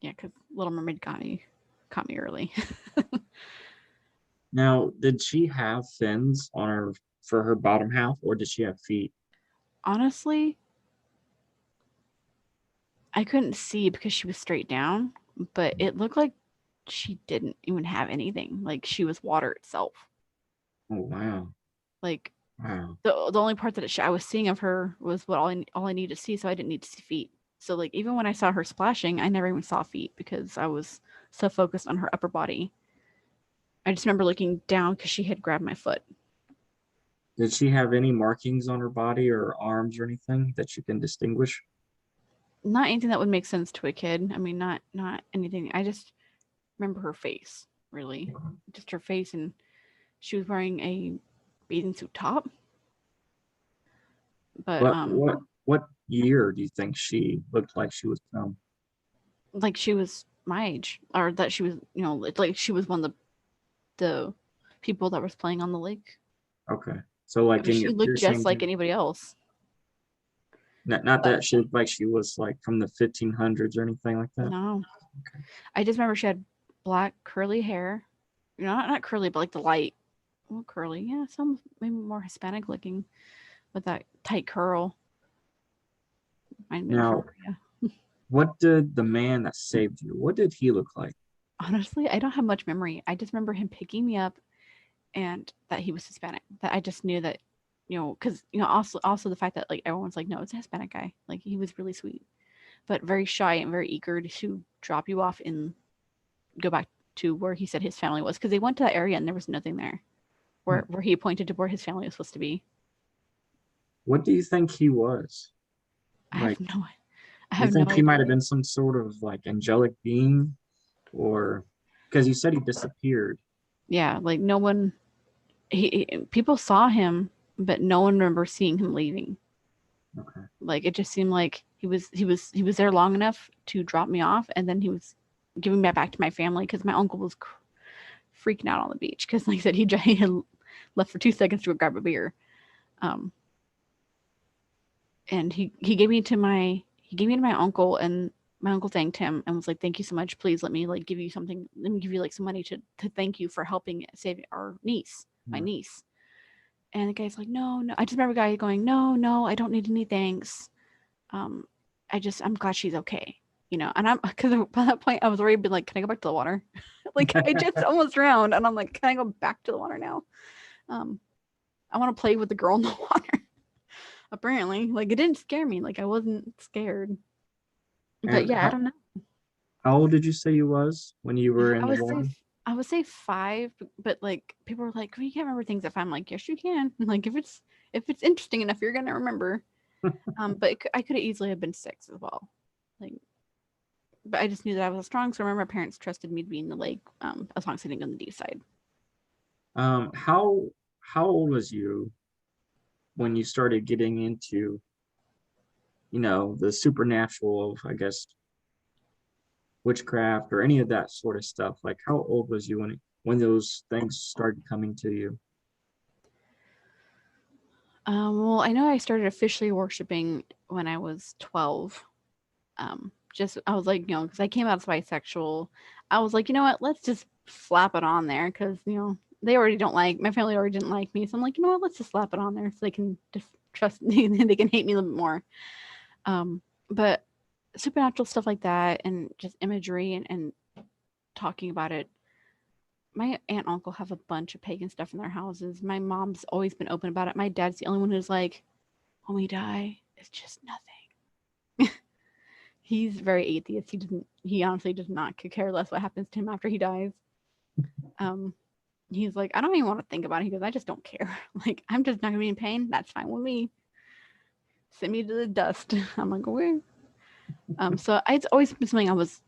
Yeah, because Little Mermaid caught me early. Now, did she have fins on her for her bottom half, or did she have feet? Honestly, I couldn't see because she was straight down, but it looked like she didn't even have anything. Like she was water itself. Oh wow, Like wow. the only part that I was seeing of her was what all I needed to see, so I didn't need to see feet. So like even when I saw her splashing, I never even saw feet because I was so focused on her upper body. I just remember looking down because she had grabbed my foot. Did she have any markings on her body or arms or anything that you can distinguish? Not anything that would make sense to a kid. I mean, not anything. I just remember her face, really, just her face, and she was wearing a bathing suit top. But What year do you think she looked like she was from? like she was my age, or that she was, like she was one of the people that was playing on the lake. Okay, so I like mean, in she your looked just same, like anybody else. not But that she looked like she was like from the 1500s or anything like that. no, Okay. I just remember she had black curly hair. Not curly, but like the light, well, curly. Yeah, some maybe more Hispanic looking with that tight curl. Reminded me of Now, her. Yeah. what did the man that saved you? What did he look like? Honestly, I don't have much memory. I just remember him picking me up and that he was Hispanic. That I just knew that, because also the fact that like everyone's like, no, it's a Hispanic guy. Like he was really sweet, but very shy and very eager to drop you off and go back to where he said his family was, because they went to that area and there was nothing there Hmm. where he pointed to where his family was supposed to be. What do you think he was? I have Like, no, I do you have no think he might have idea. been some sort of like angelic being, or because you said he disappeared? Yeah, like no one, people saw him, but no one remember seeing him leaving. Okay. Like it just seemed like he was there long enough to drop me off, and then he was giving me back to my family because my uncle was freaking out on the beach because, like I said, he had left for 2 seconds to go grab a beer, um, and he gave me to my uncle, and my uncle thanked him and was like, "Thank you so much. Please let me like give you something. Let me give you like some money to thank you for helping save our niece, my Yeah. niece." And the guy's like, "No, no." I just remember a guy going, "No, no, I don't need any thanks. Um, I'm glad she's okay." And I'm because by that point I was already been like, "Can I go back to the water?" Like I just almost drowned, and I'm like, "Can I go back to the water now?" Um, I want to play with the girl in the water. Apparently, like it didn't scare me. Like I wasn't scared. But And yeah, I don't know. how old did you say you was when you were I in the would say water? I would say 5, but like people were like, "We can't remember things." If I'm like, "Yes, you can." Like if it's interesting enough, you're gonna remember. But I could have easily have been 6 as well. Like, but I just knew that I was strong, so I remember my parents trusted me to be in the lake, as long as I didn't go on the deep side. How old was you when you started getting into, the supernatural of, I guess, witchcraft or any of that sort of stuff? Like, how old was you when those things started coming to you? Well, I know I started officially worshiping when I was 12. Just I was like, because I came out as bisexual. I was like, you know what? Let's just slap it on there because they already don't like my family already didn't like me. So I'm like, you know what? Let's just slap it on there so they can just trust me and they can hate me a little bit more. But supernatural stuff like that and just imagery and talking about it. My aunt and uncle have a bunch of pagan stuff in their houses. My mom's always been open about it. My dad's the only one who's like, when we die, it's just nothing. He's very atheist. He honestly does not care less what happens to him after he dies. Um, he's like, I don't even want to think about it. He goes, I just don't care. Like, I'm just not gonna be in pain. That's fine with me. Send me to the dust. I'm like, okay. So it's always been something I was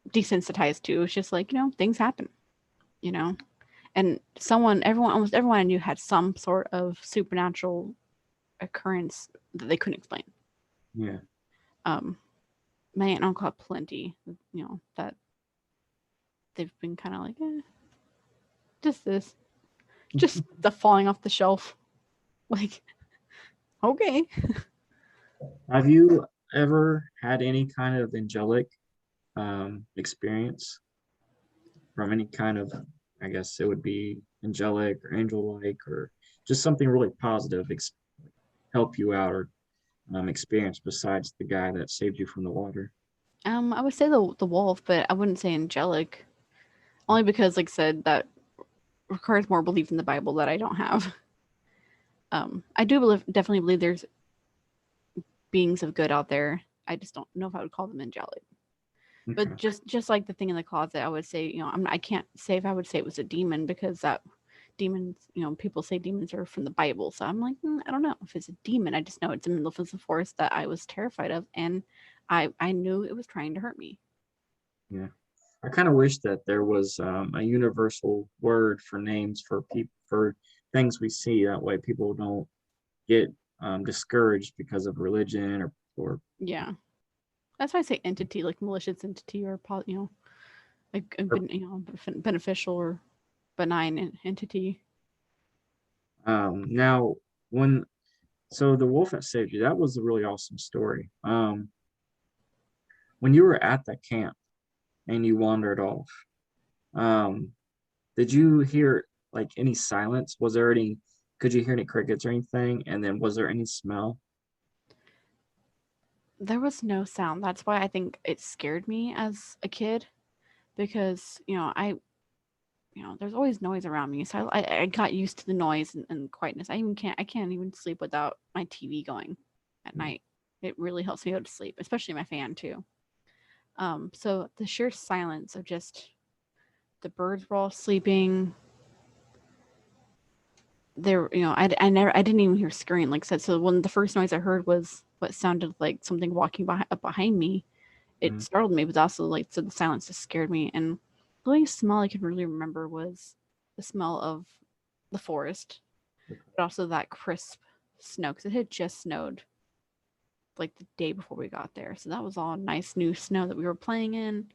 desensitized to. It's just like, things happen, you know. And almost everyone I knew had some sort of supernatural occurrence that they couldn't explain. Yeah. My aunt and uncle have plenty, that they've been kind of like, just the falling off the shelf. Like, okay. Have you ever had any kind of angelic experience from any kind of, I guess it would be angelic or angel-like, or just something really positive help you out, or experience besides the guy that saved you from the water? I would say the wolf, but I wouldn't say angelic. Only because, like I said, that requires more belief in the Bible that I don't have. I definitely believe there's beings of good out there. I just don't know if I would call them angelic. Okay. But just like the thing in the closet, I would say, I can't say if I would say it was a demon, because that demons, people say demons are from the Bible. So I'm like, I don't know if it's a demon. I just know it's a maleficent force that I was terrified of, and I knew it was trying to hurt me. Yeah. I kind of wish that there was a universal word for names for people, for things we see. That way people don't get discouraged because of religion, or Yeah, that's why I say entity, like malicious entity, or like or beneficial or benign entity. now when so the wolf that saved you, that was a really awesome story. When you were at that camp and you wandered off, um, did you hear like any silence? Was there any? Could you hear any crickets or anything? And then was there any smell? There was no sound. That's why I think it scared me as a kid, because there's always noise around me, so I got used to the noise and quietness. I can't even sleep without my TV going at night. It really helps me go to sleep, especially my fan too. So the sheer silence of just the birds were all sleeping. There, I didn't even hear scream, like I said. So when the first noise I heard was what sounded like something walking up behind me, it Mm, startled me, but also, like, so the silence just scared me. And the only smell I could really remember was the smell of the forest, but also that crisp snow, because it had just snowed like the day before we got there. So that was all nice new snow that we were playing in.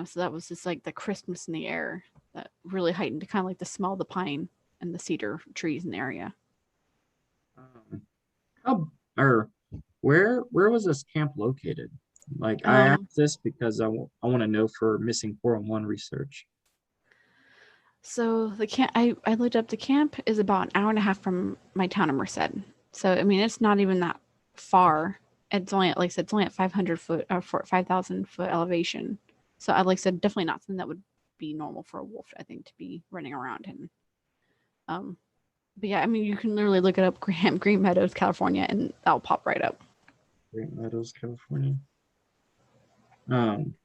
So that was just like the crispness in the air that really heightened kind of like the smell of the pine and the cedar trees in the area. um, how or where was this camp located? Like I Um, asked this because I want to know for missing 411 research. so the camp, I looked up, the camp is about an hour and a half from my town of Merced. So I mean, it's not even that far. It's only, like I said, it's only at 500 foot or 5,000 foot elevation. So I, like I said, definitely not something that would be normal for a wolf, I think, to be running around in. Um, but yeah, I mean, you can literally look it up, Green Meadows, California, and that'll pop right up. Great Meadows, California. Um,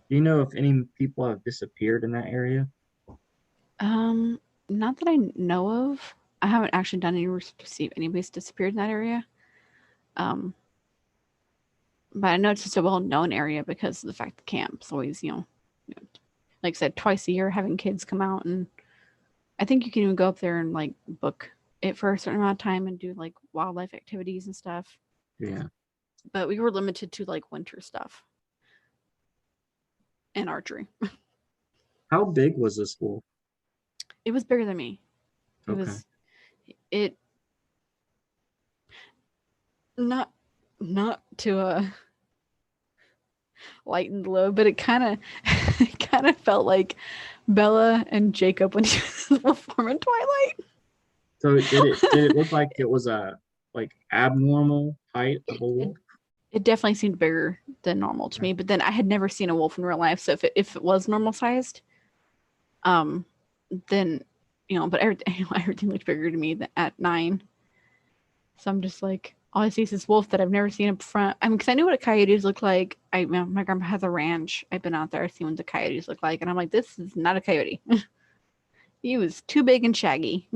do you know if any people have disappeared in that area? Um, Not that I know of. I haven't actually done any research to see if anybody's disappeared in that area. Um, but I know it's just a well-known area because of the fact the camp's always, like I said, twice a year having kids come out, and I think you can even go up there and like book it for a certain amount of time and do like wildlife activities and stuff. Yeah. But we were limited to like winter stuff and archery. How big was this wolf? It was bigger than me. It Okay. was it not not to lighten the load, but it kind of it kind of felt like Bella and Jacob when he was forming Twilight. So did it look like it was a like abnormal height of a It, wolf? it definitely seemed bigger than normal to me, but then I had never seen a wolf in real life, so if it was normal sized, um, then but everything everything looked bigger to me at 9. So I'm just like, all I see is this wolf that I've never seen up front. I mean, because I knew what a coyotes look like. My grandpa has a ranch. I've been out there. I've seen what the coyotes look like, and I'm like, this is not a coyote. He was too big and shaggy.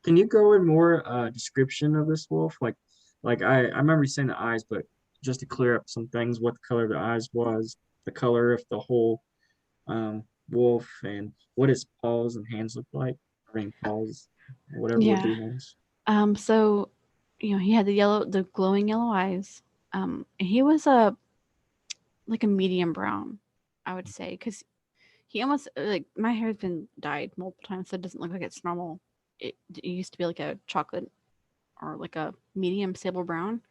Can you go in more description of this wolf? Like I remember you saying the eyes, but just to clear up some things, what the color of the eyes was, the color of the whole wolf, and what his paws and hands look like. I mean paws, whatever would Yeah. be hands. So, he had the glowing yellow eyes. He was like a medium brown, I would say, because he almost like my hair's been dyed multiple times, so it doesn't look like it's normal. It used to be like a chocolate or like a medium sable brown.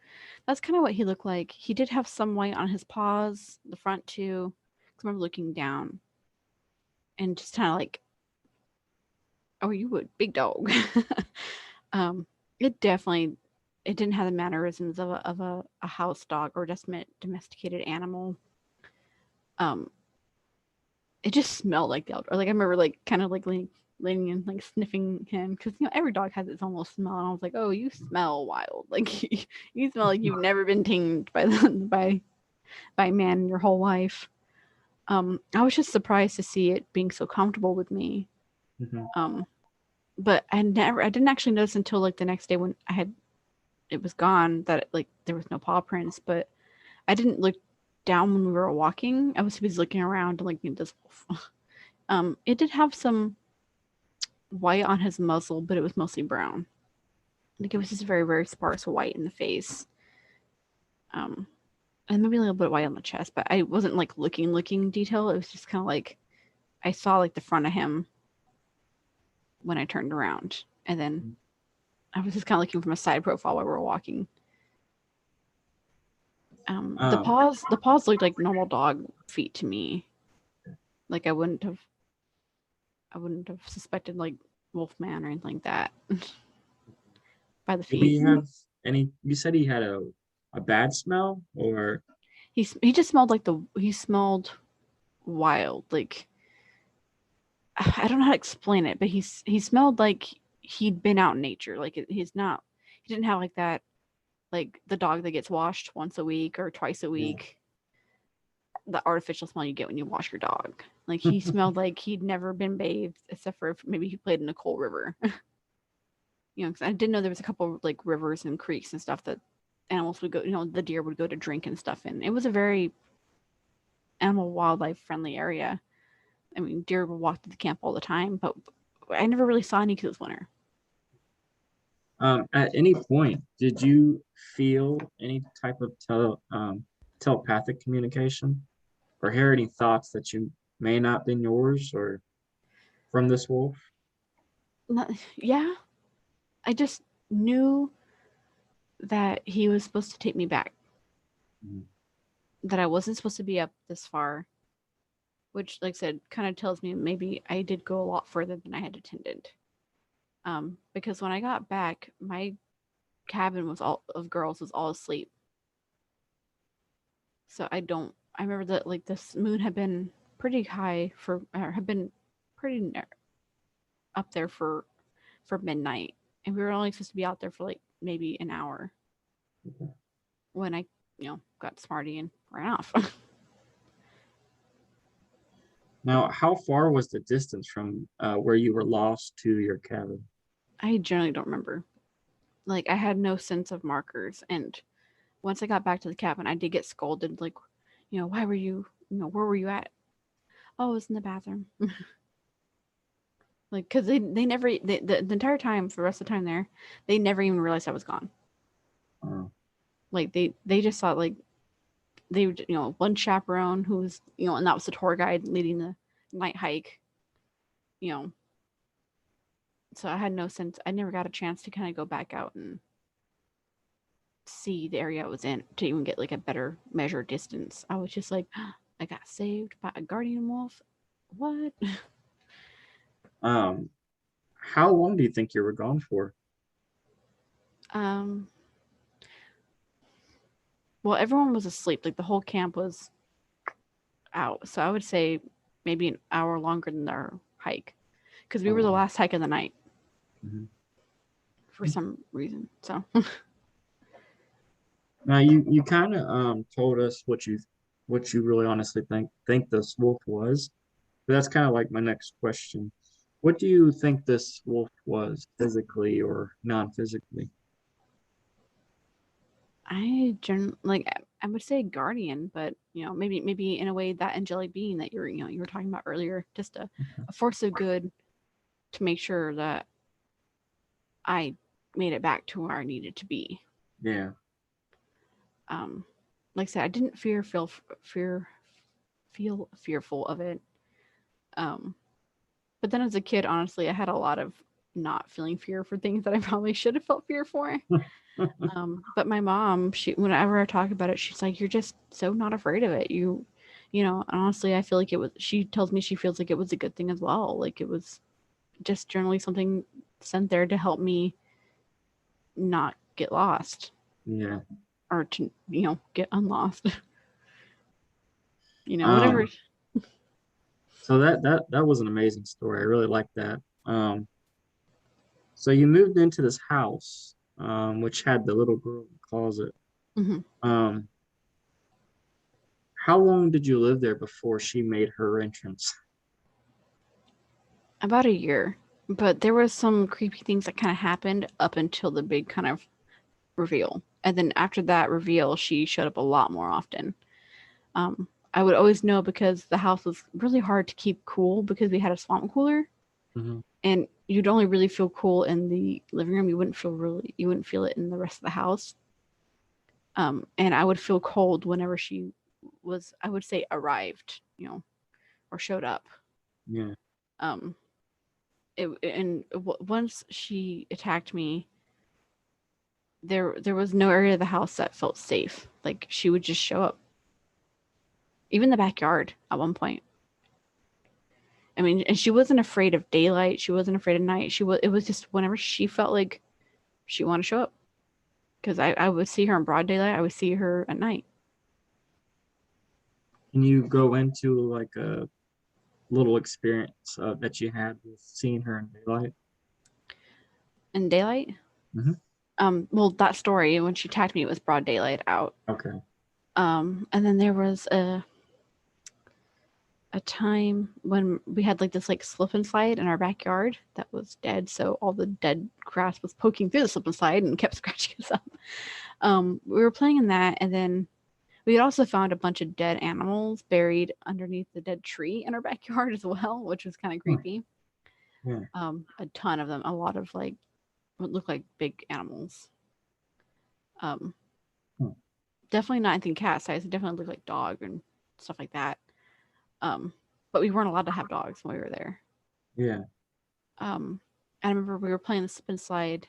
That's kind of what he looked like. He did have some white on his paws, the front too. 'Cause I remember looking down and just kind of like, oh, you would big dog. um, it definitely it didn't have the mannerisms of a house dog or just domesticated animal. Um, it just smelled like the outdoor. Like I remember like kind of like leaning and like sniffing him because every dog has its own little smell, and I was like, oh, you smell wild. Like you smell like you've never been tamed by by man in your whole life. I was just surprised to see it being so comfortable with me. Mm-hmm. Um, but I didn't actually notice until like the next day when it was gone that like there was no paw prints. But I didn't look down when we were walking. I was busy looking around and like this wolf. It did have some white on his muzzle, but it was mostly brown. Like it was just very very sparse white in the face. Um, and maybe a little bit white on the chest, but I wasn't like looking detail. It was just kind of like I saw like the front of him when I turned around, and then I was just kind of looking from a side profile while we were walking. Um, The paws looked like normal dog feet to me. Like I wouldn't have suspected like Wolfman or anything like that by the did feet. he have any? You said he had a bad smell, or He just smelled like he smelled wild. Like I don't know how to explain it, but he smelled like he'd been out in nature. Like he didn't have like that like the dog that gets washed once a week or twice a yeah. week, the artificial smell you get when you wash your dog. Like he smelled like he'd never been bathed except for if maybe he played in a cold river. Because I didn't know there was a couple like rivers and creeks and stuff that animals would go, the deer would go to drink and stuff in. It was a very animal wildlife friendly area. I mean, deer would walk to the camp all the time, but I never really saw any because it was winter. At any point, did you feel any type of telepathic communication, or hear any thoughts that you may not been yours, or from this wolf? Yeah, I just knew that he was supposed to take me back, Mm. that I wasn't supposed to be up this far, which, like I said, kind of tells me maybe I did go a lot further than I had intended. Because when I got back, my cabin was all of girls was all asleep. So I remember that like this moon had been pretty high had been pretty up there for midnight, and we were only supposed to be out there for like maybe an hour Okay. when I got smarty and ran off. Now, how far was the distance from where you were lost to your cabin? I generally don't remember. Like I had no sense of markers, and once I got back to the cabin, I did get scolded. Like, why were you? Where were you at? Oh, I was in the bathroom. Like, cause they never the entire time for the rest of the time there, they never even realized I was gone. Uh, Like they just thought like they were, one chaperone who was, and that was the tour guide leading the night hike. You know, so I had no sense. I never got a chance to kind of go back out and see the area I was in to even get like a better measured distance. I was just like, I got saved by a guardian wolf. What? um, How long do you think you were gone for? Um, well, everyone was asleep. Like the whole camp was out. So I would say maybe an hour longer than our hike because we were the last hike of the night Mhm. for some reason. So Now you kind of told us what you really honestly think this wolf was, but that's kind of like my next question. What do you think this wolf was, physically or non-physically? I would say guardian, but maybe in a way that angelic being that you were talking about earlier, just a force of good to make sure that I made it back to where I needed to be. Yeah. Um, like I said, I didn't feel fearful of it. Um, but then as a kid, honestly, I had a lot of not feeling fear for things that I probably should have felt fear for. But my mom, whenever I talk about it, she's like, "You're just so not afraid of it." Honestly, I feel like it was. She tells me she feels like it was a good thing as well. Like it was just generally something sent there to help me not get lost Yeah. or to get unlost. Whatever. Um, so that was an amazing story. I really like that. So you moved into this house, which had the little girl in the closet. Hmm. Um, how long did you live there before she made her entrance? About a year, but there was some creepy things that kind of happened up until the big kind of reveal, and then after that reveal, she showed up a lot more often. I would always know because the house was really hard to keep cool because we had a swamp cooler, Hmm. and you'd only really feel cool in the living room. You wouldn't feel it in the rest of the house. And I would feel cold whenever she was, I would say, arrived, or showed up. Yeah. Um, once she attacked me, there was no area of the house that felt safe. Like she would just show up, even the backyard at one point. I mean, and she wasn't afraid of daylight. She wasn't afraid of night. It was just whenever she felt like she wanted to show up. Because I would see her in broad daylight. I would see her at night. Can you go into like a little experience that you had with seeing her in daylight? In daylight? Hmm. Well, that story, when she attacked me, it was broad daylight out. Okay. And then there was a time when we had like this like slip and slide in our backyard that was dead. So all the dead grass was poking through the slip and slide and kept scratching us up. We were playing in that, and then we had also found a bunch of dead animals buried underneath the dead tree in our backyard as well, which was kind of Huh. creepy. Yeah. A ton of them, a lot of like what looked like big animals. Um, Huh. Definitely not anything cat size. It definitely looked like dog and stuff like that. Um, but we weren't allowed to have dogs when we were there. Yeah. Um, I remember we were playing the slip and slide,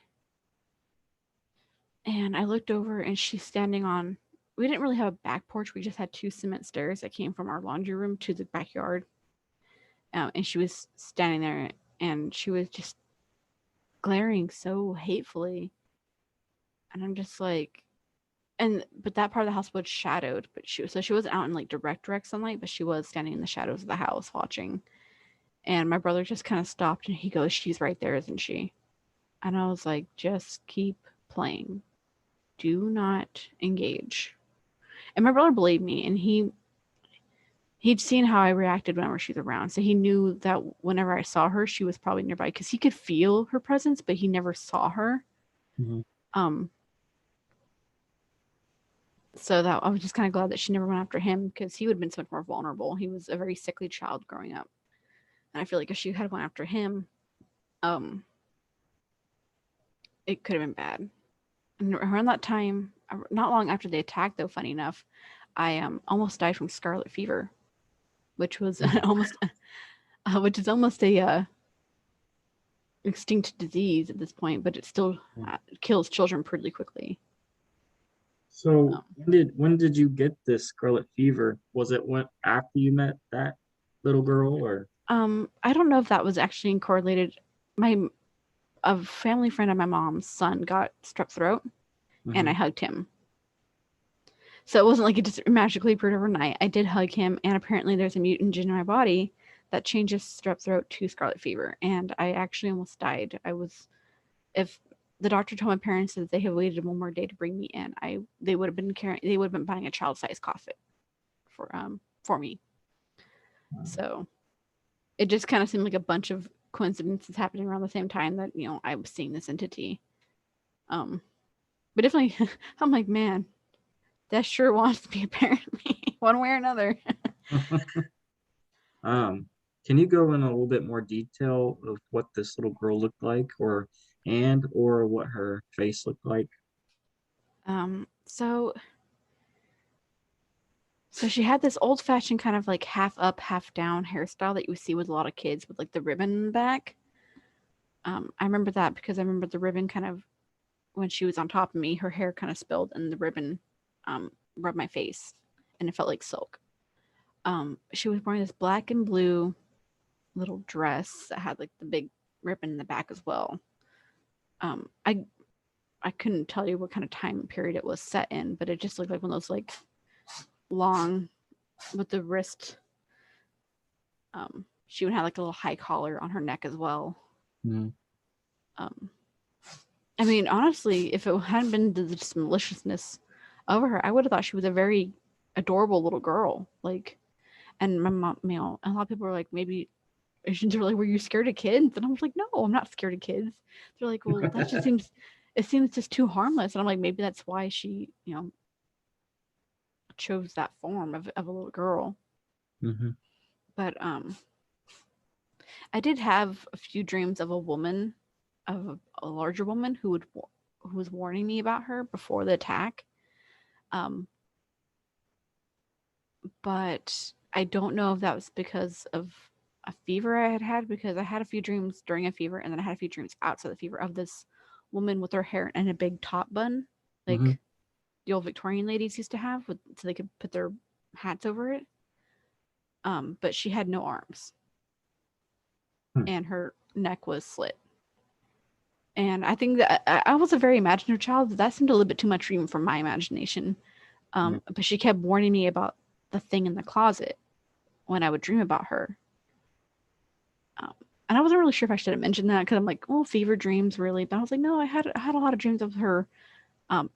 and I looked over, and she's standing on. We didn't really have a back porch. We just had two cement stairs that came from our laundry room to the backyard. And she was standing there, and she was just glaring so hatefully. And I'm just like, but that part of the house was shadowed, but she wasn't out in like direct sunlight, but she was standing in the shadows of the house watching. And my brother just kind of stopped, and he goes, "She's right there, isn't she?" And I was like, "Just keep playing. Do not engage." And my brother believed me, and he'd seen how I reacted whenever she's around. So he knew that whenever I saw her, she was probably nearby because he could feel her presence, but he never saw her. Hmm. Um, so that I was just kind of glad that she never went after him because he would have been so much more vulnerable. He was a very sickly child growing up. And I feel like if she had went after him, um, it could have been bad. And around that time, not long after the attack, though, funny enough, I almost died from scarlet fever, which was which is almost a extinct disease at this point, but it still kills children pretty quickly. So Um, when did you get this scarlet fever? Was it when after you met that little girl or? I don't know if that was actually correlated. My a family friend of my mom's son got strep throat, and I Mhm. hugged him. So it wasn't like it just magically appeared overnight. I did hug him, and apparently there's a mutant gene in my body that changes strep throat to scarlet fever, and I actually almost died. If the doctor told my parents that they had waited one more day to bring me in, they would have been buying a child-sized coffin for me. So it just kind of seemed like a bunch of coincidences happening around the same time that I was seeing this entity. Um, but definitely, I'm like, man, that sure wants to be a parent of me one way or another. Um, can you go in a little bit more detail of what this little girl looked like, or what her face looked like? So she had this old fashioned kind of like half up, half down hairstyle that you see with a lot of kids with like the ribbon in the back. I remember that because I remember the ribbon kind of when she was on top of me, her hair kind of spilled and the ribbon rubbed my face and it felt like silk. She was wearing this black and blue little dress that had like the big ribbon in the back as well. I couldn't tell you what kind of time period it was set in, but it just looked like one of those like long with the wrist. She would have like a little high collar on her neck as well. Mm. Um, I mean, honestly, if it hadn't been this maliciousness over her, I would have thought she was a very adorable little girl. Like, and my mom, a lot of people were like, maybe they're like, were you scared of kids? And I was like, no, I'm not scared of kids. They're like, well, that just seems, it seems just too harmless. And I'm like, maybe that's why she, chose that form of a little girl. Mm-hmm. But I did have a few dreams of a woman, of a larger woman who was warning me about her before the attack. Um, but I don't know if that was because of a fever I had because I had a few dreams during a fever and then I had a few dreams outside the fever of this woman with her hair in a big top bun, Mm-hmm. like the old Victorian ladies used to have, so they could put their hats over it. But she had no arms, Hmm. and her neck was slit. And I think that I was a very imaginative child. That seemed a little bit too much even for my imagination. Yeah. But she kept warning me about the thing in the closet when I would dream about her. Um, and I wasn't really sure if I should have mentioned that because I'm like, oh, fever dreams, really. But I was like, no, I had a lot of dreams of her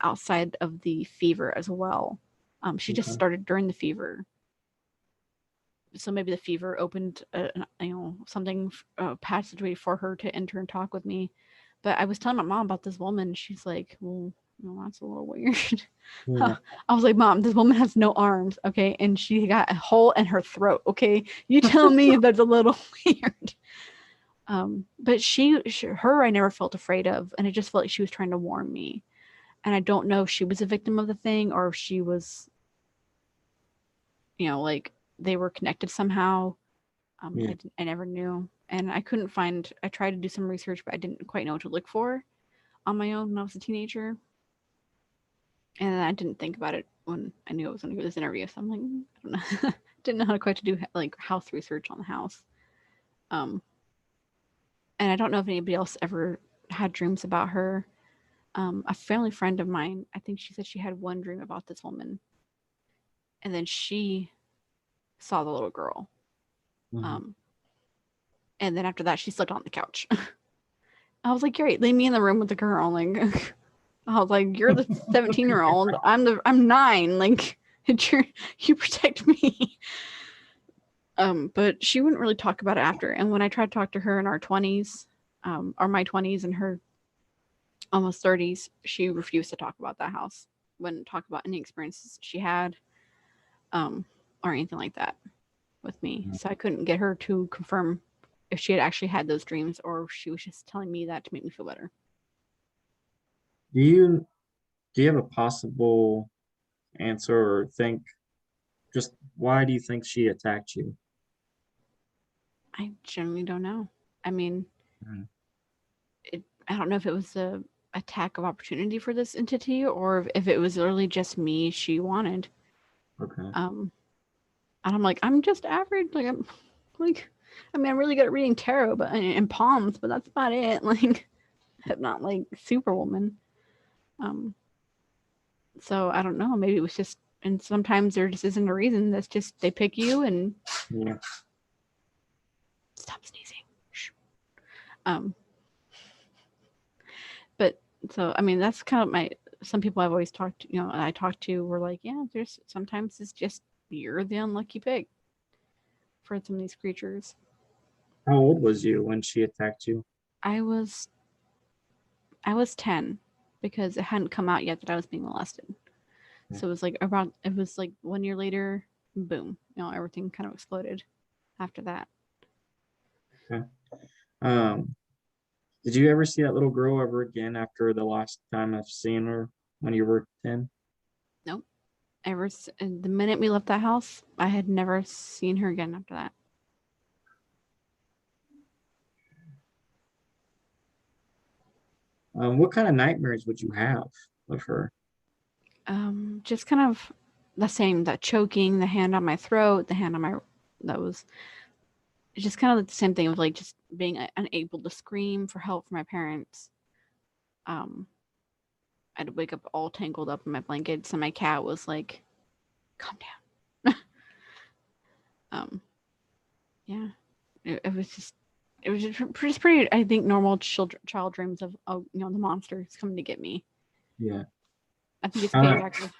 outside of the fever as well. She just Okay. started during the fever, so maybe the fever opened, something passageway for her to enter and talk with me. But I was telling my mom about this woman. She's like, well, that's a little weird. Yeah. I was like, Mom, this woman has no arms, okay, and she got a hole in her throat. Okay, you tell me if that's a little weird. But her, I never felt afraid of, and I just felt like she was trying to warn me. And I don't know if she was a victim of the thing or if she was, like they were connected somehow. Yeah. I never knew, and I couldn't find. I tried to do some research, but I didn't quite know what to look for on my own when I was a teenager, and I didn't think about it when I knew I was going to do this interview. So I'm like, I don't know, didn't know how to quite to do like house research on the house. Um, and I don't know if anybody else ever had dreams about her. A family friend of mine, I think she said she had one dream about this woman, and then she saw the little girl. Mm-hmm. Um, and then after that, she slept on the couch. I was like, great, leave me in the room with the girl. Like, I was like, you're the 17-year-old. I'm 9. Like, you protect me. But she wouldn't really talk about it after. And when I tried to talk to her in our 20s, or my 20s and her almost 30s, she refused to talk about that house. Wouldn't talk about any experiences she had, or anything like that with me. Mm-hmm. So I couldn't get her to confirm if she had actually had those dreams or if she was just telling me that to make me feel better. Do you have a possible answer or think just why do you think she attacked you? I generally don't know. I mean, Mhm. I don't know if it was a attack of opportunity for this entity or if it was literally just me she wanted. Okay. And I'm like, I'm just average. Like I'm really good at reading tarot, but and palms, but that's about it. Like, but not like Superwoman. Um, so I don't know. Maybe it was just, and sometimes there just isn't a reason. That's just they pick you and Yeah. stop sneezing. Shh. But so I mean that's kind of my. Some people I've always talked, I talked to were like, yeah, there's sometimes it's just you're the unlucky pig for some of these creatures. How old was you when she attacked you? I was 10 because it hadn't come out yet that I was being molested. So it was like 1 year later, boom, everything kind of exploded after that. Okay. Um, did you ever see that little girl ever again after the last time I've seen her when you were 10? Nope. The minute we left that house, I had never seen her again after that. What kind of nightmares would you have of her? Just kind of the same, that choking, the hand on my throat, the hand on my, that was just kind of the same thing of like just being unable to scream for help from my parents. I'd wake up all tangled up in my blankets and my cat was like, calm down. Yeah, it was just pretty, I think, normal child dreams of, the monster's coming to get me. Yeah. I think it's Uh, payback.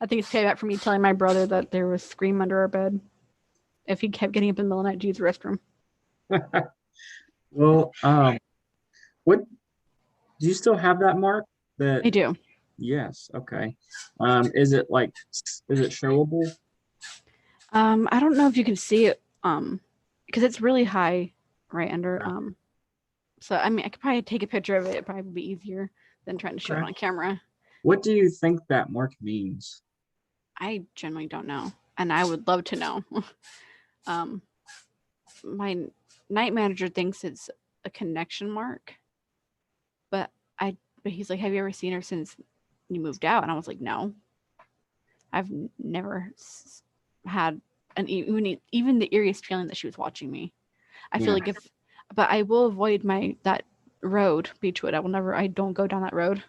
I think it's payback for me telling my brother that there was scream under our bed if he kept getting up in the middle of the night to use the restroom. well, what do you still have that mark? That I do. Yes. Okay. Is it showable? I don't know if you can see it, because it's really high right under. So I mean, I could probably take a picture of it. It'd probably be easier than trying to show it Okay. on camera. What do you think that mark means? I generally don't know, and I would love to know. um, my night manager thinks it's a connection mark, but he's like, "Have you ever seen her since you moved out?" And I was like, "No, I've never had an even the eeriest feeling that she was watching me." I feel Yeah. like but I will avoid that road, Beechwood. I don't go down that road.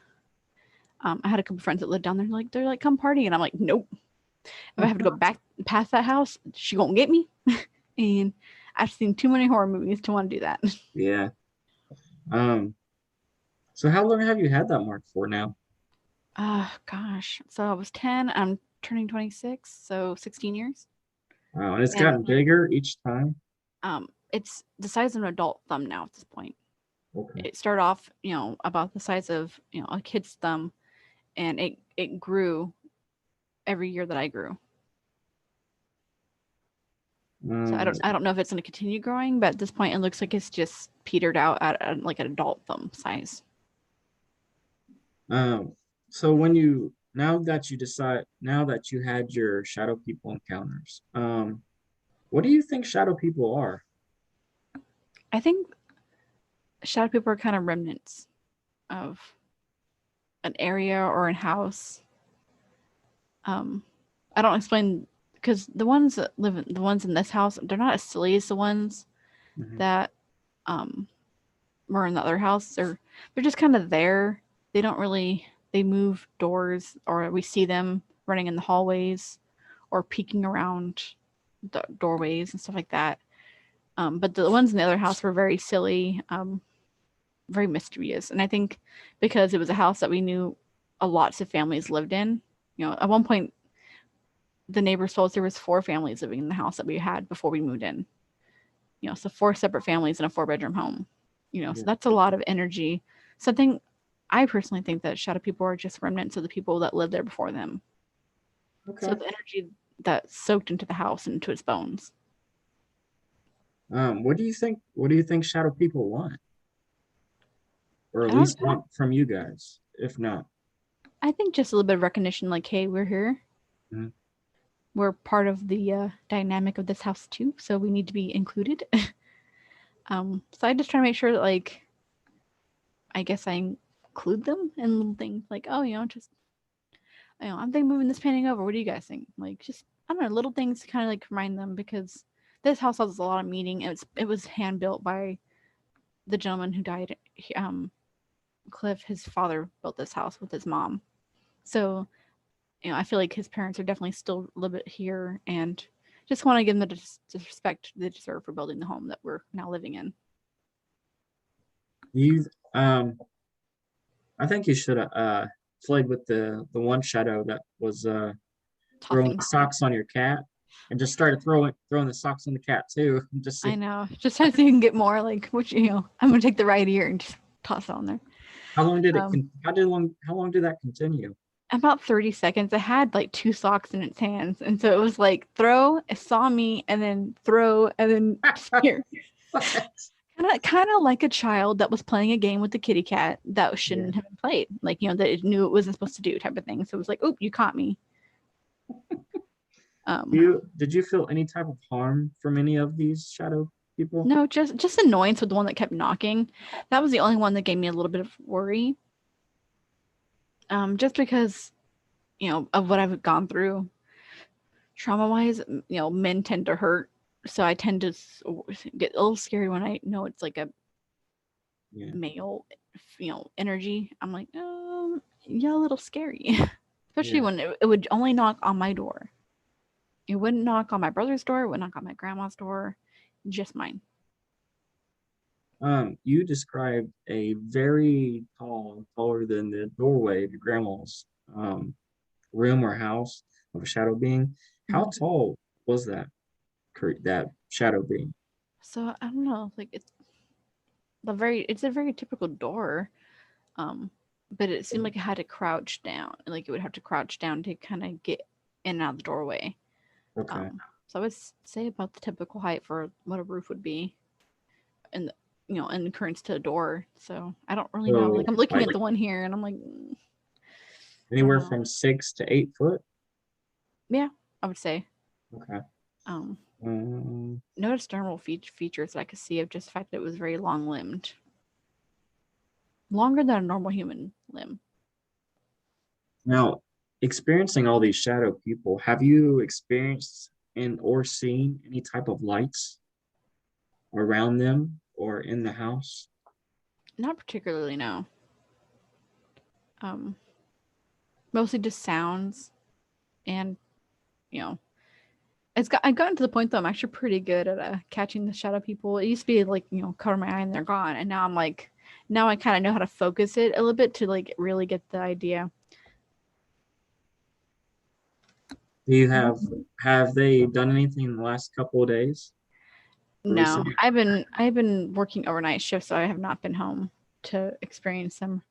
I had a couple friends that lived down there. They're like, come party, and I'm like, nope. If I have to go back past that house, she gonna get me. And I've seen too many horror movies to want to do that. Yeah. Um, so how long have you had that mark for now? Gosh. So I was 10. I'm turning 26, so 16 years. And it's And gotten bigger each time. it's the size of an adult thumb now at this point. Okay. It started off, about the size of, a kid's thumb, and it grew every year that I grew. So Um, I don't know if it's going to continue growing, but at this point, it looks like it's just petered out at like an adult thumb size. um, so now that you had your shadow people encounters, what do you think shadow people are? I think shadow people are kind of remnants of an area or a house. I don't explain, because the ones in this house, they're not as silly as the ones Mhm. that were in the other house. They're just kind of there. They don't really, they move doors, or we see them running in the hallways or peeking around the doorways and stuff like that. But the ones in the other house were very silly, very mischievous. And I think because it was a house that we knew lots of families lived in, at one point the neighbors told us there was 4 families living in the house that we had before we moved in. So 4 separate families in a 4-bedroom home. So Yeah. that's a lot of energy. Something I personally think that shadow people are just remnants of the people that lived there before them. So Okay. the energy that soaked into the house and into its bones. What do you think? What do you think shadow people want, or I at don't. least want from you guys? If not, I think just a little bit of recognition, like, hey, we're here. Mhm. We're part of the dynamic of this house too, so we need to be included. So I just try to make sure that, like, I guess I include them in little things, like, oh, just, I'm thinking moving this painting over. What do you guys think? Like, just, I don't know, little things to kind of like remind them, because this house has a lot of meaning. It was hand built by the gentleman who died Cliff, his father built this house with his mom. So, I feel like his parents are definitely still a little bit here, and just want to give them the respect they deserve for building the home that we're now living in. You, I think you should have played with the one shadow that was throwing Tossing. socks on your cat, and just started throwing the socks on the cat too. Just I see know. Just trying to see if you can get more, like, which, I'm going to take the right ear and just toss it on there. how long did it Um, how long did that continue? About 30 seconds. It had like 2 socks in its hands. And so it was like throw, it saw me, and then throw, and then here. Kind of like a child that was playing a game with the kitty cat that shouldn't have been played. Like, that it knew it wasn't supposed to do type of thing. So it was like, oh, you caught me. Did you feel any type of harm from any of these shadow people? No, just annoyance with the one that kept knocking. That was the only one that gave me a little bit of worry. Just because, of what I've gone through trauma-wise, men tend to hurt. So I tend to get a little scary when I know it's like a male, energy. I'm like, yeah, a little scary. Especially when it would only knock on my door. It wouldn't knock on my brother's door. It wouldn't knock on my grandma's door. Just mine. You described a very taller than the doorway of your grandma's room or house of a shadow being. How tall was that shadow being? So I don't know, like it's a very typical door, but it seemed like it had to crouch down, like it would have to crouch down to kind of get in and out of the doorway. Okay. So I would say about the typical height for what a roof would be, in in currents to a door. So I don't really know. Like I'm looking at the one here, and I'm like, anywhere from 6 to 8 foot. Yeah, I would say. Okay. No external features that I could see of just the fact that it was very long limbed. Longer than a normal human limb. Now, experiencing all these shadow people, have you experienced or seen any type of lights around them or in the house? Not particularly, no. Mostly just sounds, and I've gotten to the point though I'm actually pretty good at catching the shadow people. It used to be like cover my eye and they're gone, and now I'm like, now I kind of know how to focus it a little bit to like really get the idea. Do you have they done anything in the last couple of days? No, I've been working overnight shifts, so I have not been home to experience them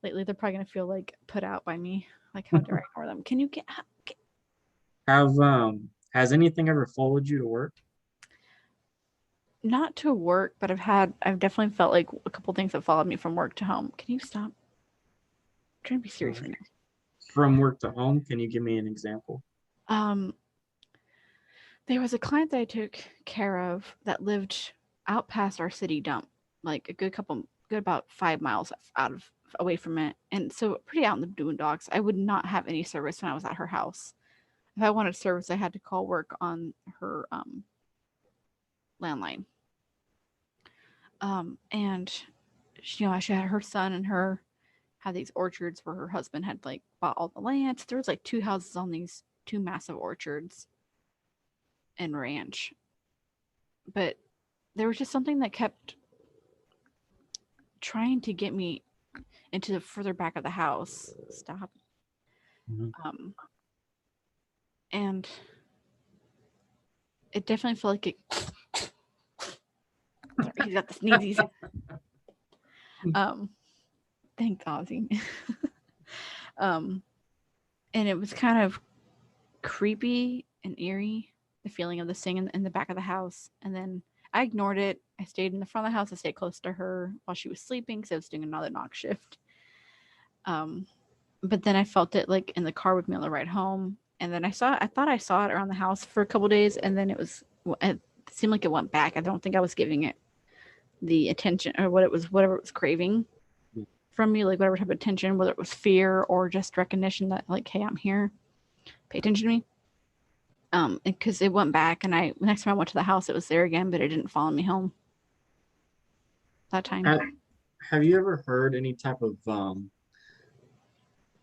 lately. They're probably gonna feel like put out by me. Like, how dare I ignore them? Can you get? Has anything ever followed you to work? Not to work, but I've definitely felt like a couple things that followed me from work to home. Can you stop? I'm trying to be serious right now. From work to home, can you give me an example? There was a client that I took care of that lived out past our city dump, like a good about 5 miles away from it, and so pretty out in the boondocks. I would not have any service when I was at her house. If I wanted service, I had to call work on her landline. And she had her son and her had these orchards where her husband had like bought all the land. There was like 2 houses on these 2 massive orchards and ranch. But there was just something that kept trying to get me into the further back of the house. Stop. And it definitely felt like it. Sorry, he's got the sneezies. Thanks, Ozzy. And it was kind of creepy and eerie, the feeling of the thing in the back of the house. And then I ignored it. I stayed in the front of the house. I stayed close to her while she was sleeping because I was doing another knock shift. But then I felt it like in the car with me on the ride home. And then I thought I saw it around the house for a couple days, and then it seemed like it went back. I don't think I was giving it the attention or whatever it was craving from me, like whatever type of attention, whether it was fear or just recognition that like, hey, I'm here, pay attention to me. Because it went back, and next time I went to the house, it was there again, but it didn't follow me home that time. have you ever heard any type of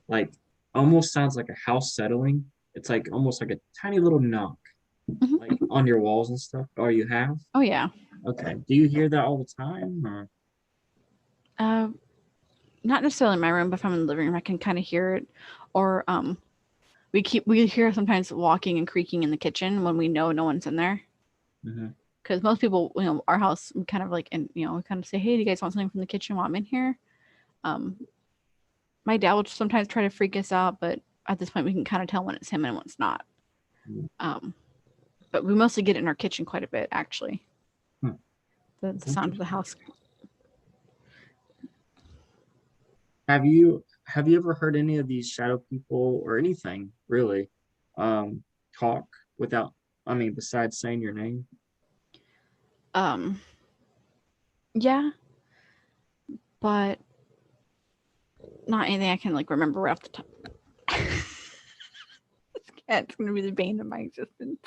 like almost sounds like a house settling? It's like almost like a tiny little knock, Mhm. like on your walls and stuff. Oh, you have? Oh yeah. Okay. Do you hear that all the time? Or? Uh, Not necessarily in my room, but if I'm in the living room, I can kind of hear it. Or we hear sometimes walking and creaking in the kitchen when we know no one's in there. Mhm. Because most people, our house, we kind of like, and we kind of say, hey, do you guys want something from the kitchen while I'm in here? Um, my dad will sometimes try to freak us out, but at this point, we can kind of tell when it's him and when it's not. Mhm. Um, but we mostly get it in our kitchen quite a bit, actually. Hmm. The sound of the house. Have you ever heard any of these shadow people or anything really um talk without besides saying your name? Um, yeah, but not anything I can like remember right off the top. This cat's gonna be the bane of my existence.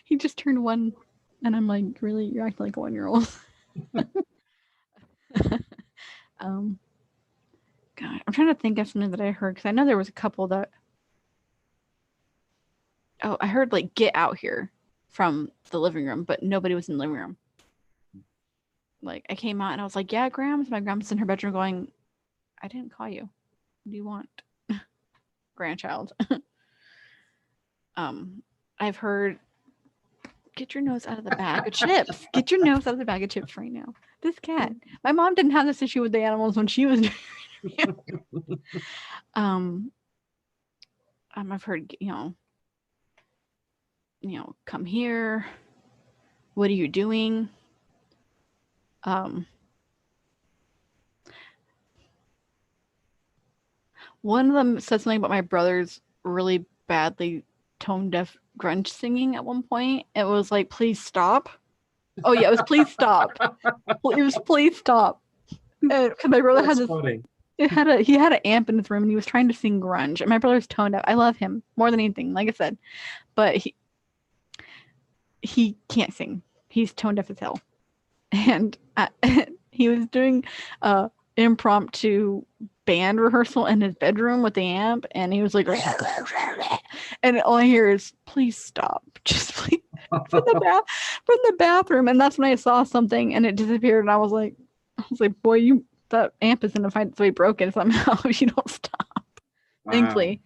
He just turned one, and I'm like, really, you're acting like a 1-year-old. um, God, I'm trying to think of something that I heard because I know there was a couple that. Oh, I heard like "get out here" from the living room, but nobody was in the living room. Like I came out and I was like, "Yeah, Grams." My grandma's in her bedroom going, "I didn't call you. What do you want, grandchild?" I've heard, "Get your nose out of the bag of chips. Get your nose out of the bag of chips right now." This cat. My mom didn't have this issue with the animals when she was. um, I've heard, come here. What are you doing? Um, One of them said something about my brother's really badly tone deaf grunge singing at one point. It was like, please stop. Oh yeah, it was please stop. It was please stop. Because my brother had That's this. funny. He had an amp in his room and he was trying to sing grunge. And my brother's tone deaf. I love him more than anything, like I said, but he can't sing. He's tone deaf as hell. And he was doing impromptu band rehearsal in his bedroom with the amp, and he was like, and all I hear is, "Please stop, just please." From the bathroom, and that's when I saw something, and it disappeared, and I was like, "Boy, that amp is gonna find its way broken somehow if you don't stop." Wow.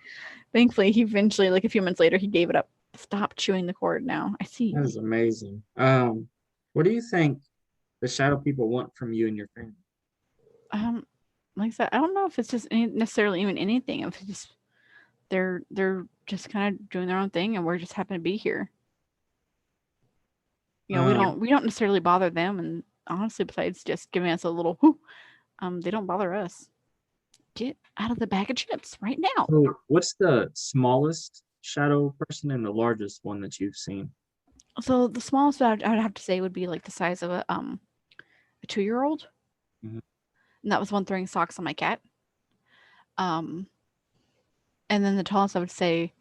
Thankfully, he eventually, like a few months later, he gave it up. Stop chewing the cord now. I see That you. is amazing. What do you think the shadow people want from you and your family? Um, like I said, I don't know if it's just necessarily even anything. If it's just they're just kind of doing their own thing, and we're just happen to be here. Um, We don't necessarily bother them, and honestly, besides just giving us a little whoo, they don't bother us. Get out of the bag of chips right now. so what's the smallest shadow person and the largest one that you've seen? So the smallest I would have to say would be like the size of a 2-year-old, Mhm. and that was one throwing socks on my cat. Um, and then the tallest I would say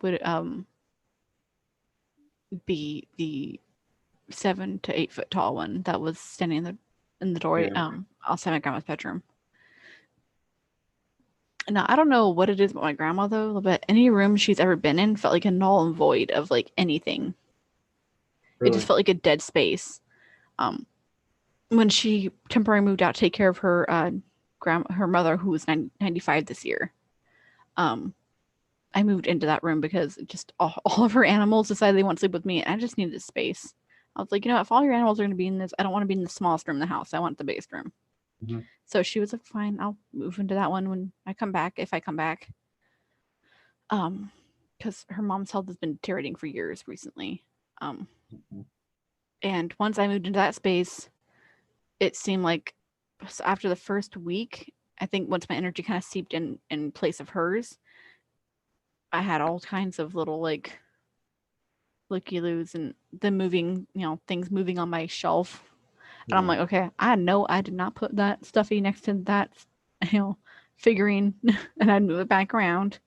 would be the 7 to 8 foot tall one that was standing in the doorway Yeah. outside my grandma's bedroom. Now I don't know what it is about my grandma though, but any room she's ever been in felt like a null and void of like anything. It just Really? felt like a dead space. Um, when she temporarily moved out to take care of her her mother who was 95 this year, um, I moved into that room because just all of her animals decided they want to sleep with me, and I just needed a space. I was like, if all your animals are going to be in this, I don't want to be in the smallest room in the house. I want the biggest room. Mhm. So she was like, fine, I'll move into that one when I come back, if I come back. Because her mom's health has been deteriorating for years recently. Um, Mhm. and once I moved into that space, it seemed like after the first week, I think once my energy kind of seeped in place of hers, I had all kinds of little like looky loos and the moving, things moving on my shelf. And I'm Yeah. like, okay, I know I did not put that stuffy next to that, figurine, and I'd move it back around.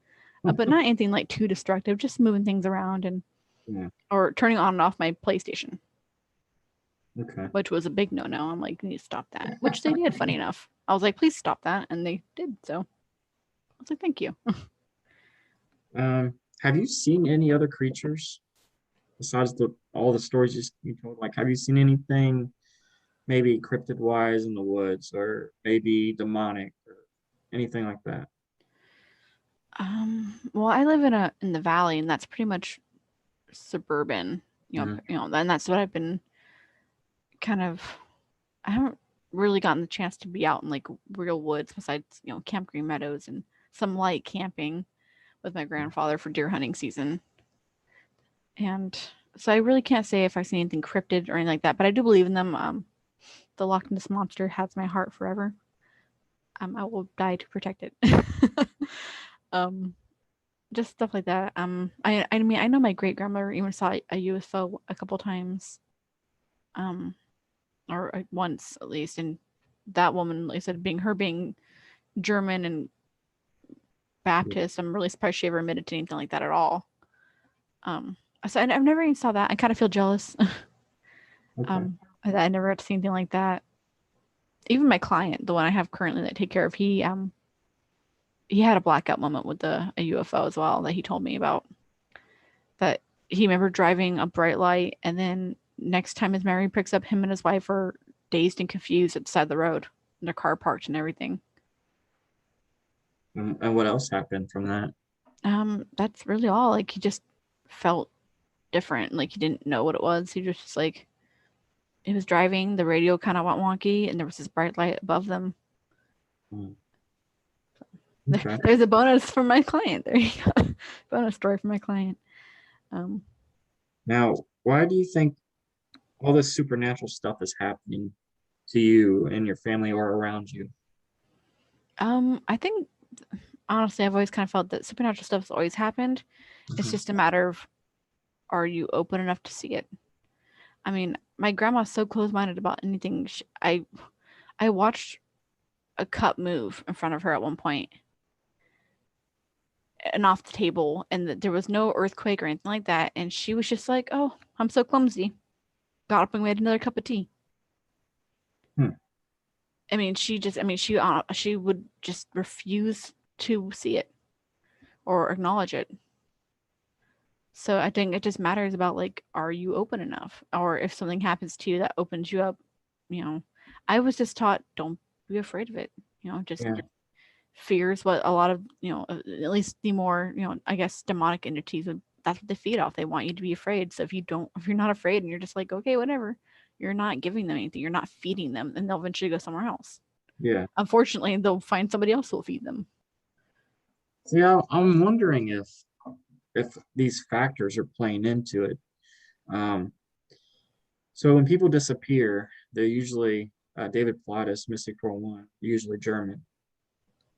But not anything like too destructive, just moving things around and Yeah. or turning on and off my PlayStation. Okay. which was a big no-no. I'm like, you need to stop that, which they did, funny enough. I was like, please stop that, and they did, so I was like, thank you. Have you seen any other creatures besides all the stories you told? Like, have you seen anything maybe cryptid wise in the woods, or maybe demonic, or anything like that? Well, I live in the valley, and that's pretty much suburban, Mhm. and that's what I've been kind of. I haven't really gotten the chance to be out in like real woods besides, Camp Green Meadows and some light camping with my grandfather for deer hunting season. And so I really can't say if I've seen anything cryptid or anything like that, but I do believe in them. The Loch Ness monster has my heart forever. I will die to protect it. um, just stuff like that. I mean, I know my great grandmother even saw a UFO a couple times, um, or once at least, and that woman, like I said, being German and Baptist, I'm really surprised she ever admitted to anything like that at all. Um, so I've never even saw that. I kind of feel jealous. Okay. I never got to see anything like that. Even my client, the one I have currently that I take care of, he had a blackout moment with a UFO as well that he told me about. That he remembered driving a bright light, and then next time his memory picks up, him and his wife are dazed and confused at the side of the road, and their car parked and everything. And what else happened from that? That's really all. Like he just felt different. Like he didn't know what it was. He just like he was driving, the radio kind of went wonky, and there was this bright light above them. Mm. Okay. There's a bonus for my client. There you go. Bonus story for my client. Um, Now, why do you think all this supernatural stuff is happening to you and your family or around you? I think honestly, I've always kind of felt that supernatural stuff's always happened. It's Mhm. just a matter of are you open enough to see it? I mean, my grandma's so close-minded about anything. I watched a cup move in front of her at one point and off the table, and there was no earthquake or anything like that. And she was just like, "Oh, I'm so clumsy." Got up and made another cup of tea. Hmm. I mean, she would just refuse to see it or acknowledge it. So I think it just matters about like, are you open enough? Or if something happens to you that opens you up, you know. I was just taught don't be afraid of it. Just Yeah. fears what a lot of, at least the more, I guess demonic entities would that's what they feed off. They want you to be afraid. So if you're not afraid and you're just like, okay, whatever, you're not giving them anything, you're not feeding them, and they'll eventually go somewhere else. Yeah. Unfortunately, they'll find somebody else who will feed them. So, yeah, I'm wondering if these factors are playing into it. Um, so when people disappear, they're usually David Plottis, Mystic 401, usually German.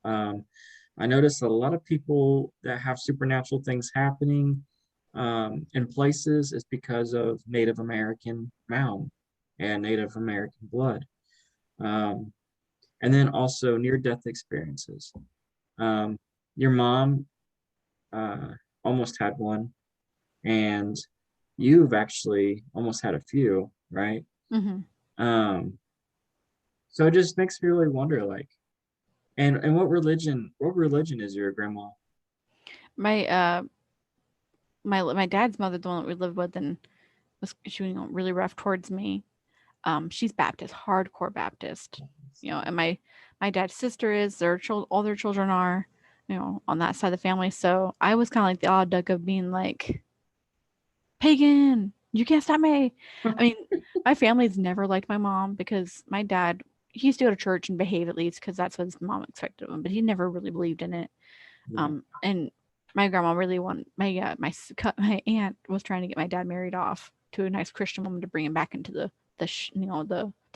Um, I notice that a lot of people that have supernatural things happening in places is because of Native American mound and Native American blood. Um, and then also near-death experiences. Um, your mom uh, almost had one, and you've actually almost had a few, right? Hmm. Um, so it just makes me really wonder, like, and what religion is your grandma? My my dad's mother, the one that we lived with, and was she was, really rough towards me. She's Baptist, hardcore Baptist. And my dad's sister is all their children are, on that side of the family. So I was kind of like the odd duck of being like, pagan, you can't stop me. I mean, my family's never liked my mom because my dad he used to go to church and behave at least because that's what his mom expected of him, but he never really believed in it. Yeah, And my grandma really wanted my aunt was trying to get my dad married off to a nice Christian woman to bring him back into the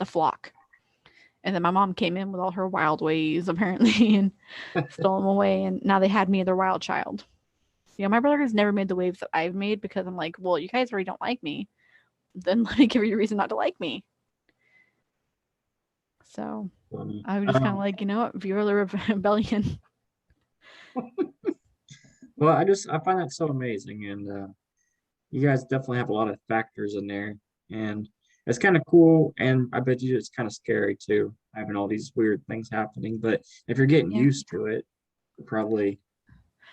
flock. And then my mom came in with all her wild ways apparently and stole him away. And now they had me their wild child. My brother has never made the waves that I've made because I'm like, well, you guys already don't like me. Then let me give you a reason not to like me. So funny. I was just kind of like, what? Viewer the rebellion. Well, I find that so amazing, and you guys definitely have a lot of factors in there, and it's kind of cool, and I bet you it's kind of scary too, having all these weird things happening. But if you're getting Yeah. used to it, probably,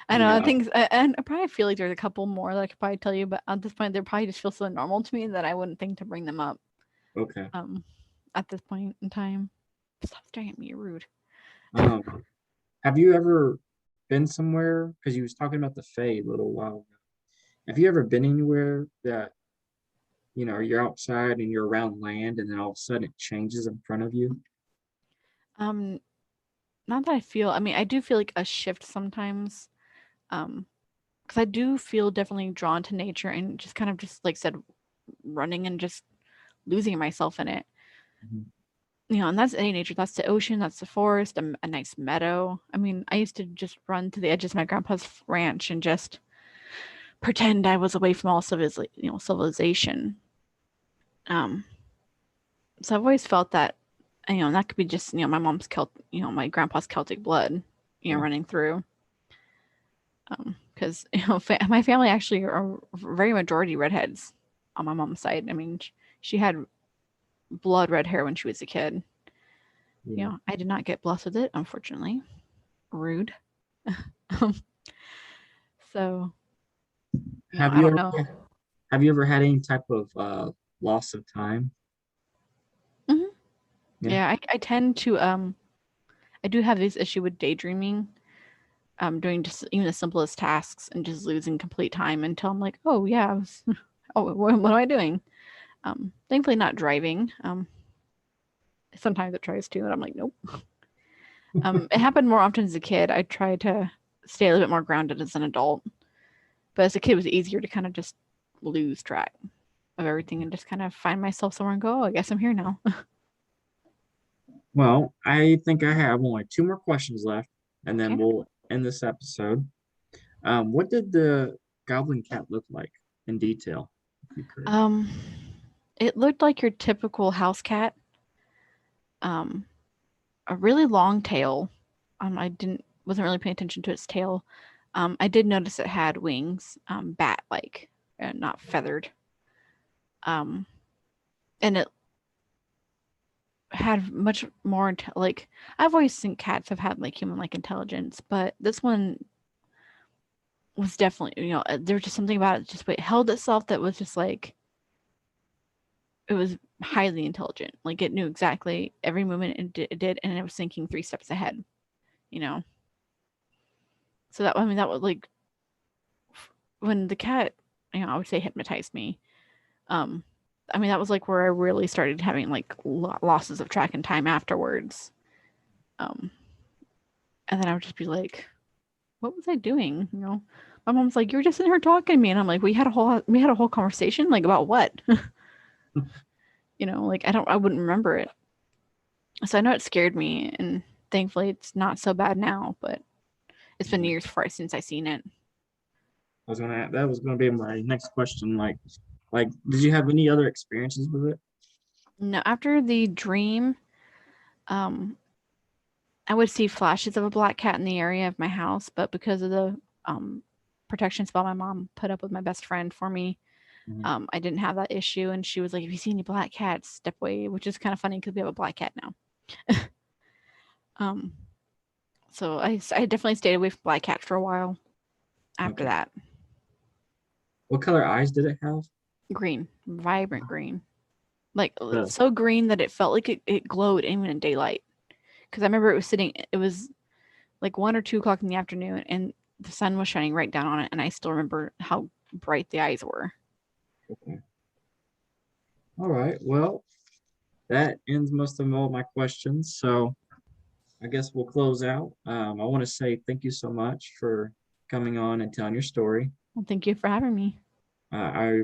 I know. I yeah, think, and I probably feel like there's a couple more that I could probably tell you, but at this point, they probably just feel so normal to me that I wouldn't think to bring them up. okay. Um, at this point in time. Stop staring at me. You're rude. Um, have you ever been somewhere? Because you was talking about the Fae a little while ago. Have you ever been anywhere that you're outside and you're around land, and then all of a sudden it changes in front of you? Um, Not that I feel. I mean, I do feel like a shift sometimes. Because I do feel definitely drawn to nature and just kind of just like said, running and just losing myself in it. Mhm. And that's any nature. That's the ocean. That's the forest. A nice meadow. I mean, I used to just run to the edges of my grandpa's ranch and just pretend I was away from all civilization. Um, so I've always felt that, and that could be just my mom's my grandpa's Celtic blood, Yeah. running through. Because my family actually are very majority redheads on my mom's side. I mean, she had blood red hair when she was a kid. Yeah. I did not get blessed with it, unfortunately. Rude. Um, so Have I you don't ever know. have you ever had any type of loss of time? Hmm. Yeah. Yeah, I tend to I do have this issue with daydreaming. Doing just even the simplest tasks and just losing complete time until I'm like, oh yeah, oh what am I doing? Thankfully not driving. Sometimes it tries to, and I'm like, nope. It happened more often as a kid. I tried to stay a little bit more grounded as an adult, but as a kid, it was easier to kind of just lose track of everything and just kind of find myself somewhere and go, oh, I guess I'm here now. Well, I think I have only two more questions left, and then Okay. we'll end this episode. What did the goblin cat look like in detail, if you could? Um, it looked like your typical house cat. Um, a really long tail. I didn't wasn't really paying attention to its tail. I did notice it had wings, bat like, and not feathered. Um, and it had much more like I've always seen cats have had like human like intelligence, but this one was definitely there was just something about it just it held itself that was just like it was highly intelligent. Like it knew exactly every movement it did, and it was thinking 3 steps ahead. You know, so that I mean that was like when the cat I would say hypnotized me. Um, I mean that was like where I really started having like losses of track and time afterwards. Um, and then I would just be like, what was I doing? My mom's like, you're just in here talking to me, and I'm like, we had a whole conversation, like about what? Like I wouldn't remember it. So I know it scared me, and thankfully it's not so bad now. But it's been Yeah. years since I seen it. That was gonna be my next question. Like, did you have any other experiences with it? No, after the dream, um, I would see flashes of a black cat in the area of my house, but because of the protection spell my mom put up with my best friend for me, Mhm. I didn't have that issue. And she was like, "If you see any black cats, step away," which is kind of funny because we have a black cat now. Um, so I definitely stayed away from black cats for a while after Okay. that. What color eyes did it have? Green, vibrant green, like The so green that it felt like it glowed even in daylight. Because I remember it was like 1 or 2 o'clock in the afternoon, and the sun was shining right down on it, and I still remember how bright the eyes were. okay. All right. Well, that ends most of all my questions. So I guess we'll close out. I want to say thank you so much for coming on and telling your story. Well, thank you for having me. I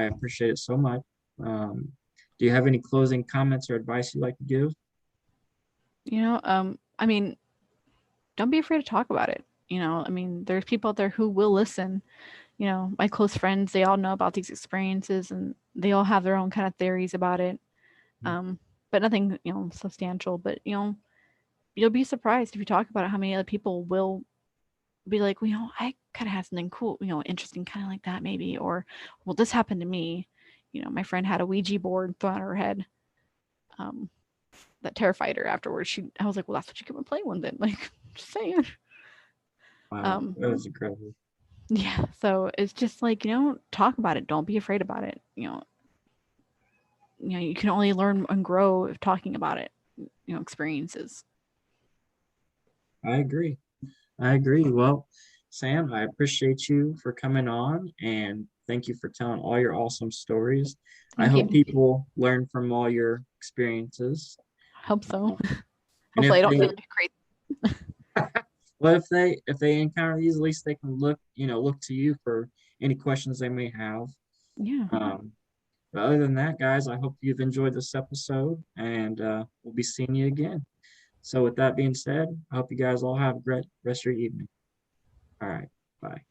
appreciate it so much. Do you have any closing comments or advice you'd like to give? I mean, don't be afraid to talk about it. I mean, there's people out there who will listen. My close friends, they all know about these experiences and they all have their own kind of theories about it. Um, but nothing, substantial. But, you'll be surprised if you talk about it how many other people will be like, I kind of had something cool, interesting, kind of like that maybe. Or, well, this happened to me. my friend had a Ouija board thrown at her head. That terrified her afterwards. I was like, well, that's what you come and play one then. Like, just saying. Wow, that was incredible. Yeah. So it's just like, talk about it. Don't be afraid about it. You can only learn and grow if talking about it, experiences. I agree. I agree. Well, Sam, I appreciate you for coming on and thank you for telling all your awesome stories. I Thank hope you. people learn from all your experiences. I hope so. And Hopefully I if don't they, feel crazy. well, if they encounter these, at least they can look to you for any questions they may have. Yeah. But other than that, guys, I hope you've enjoyed this episode, and we'll be seeing you again. So, with that being said, I hope you guys all have a great rest of your evening. All right, bye.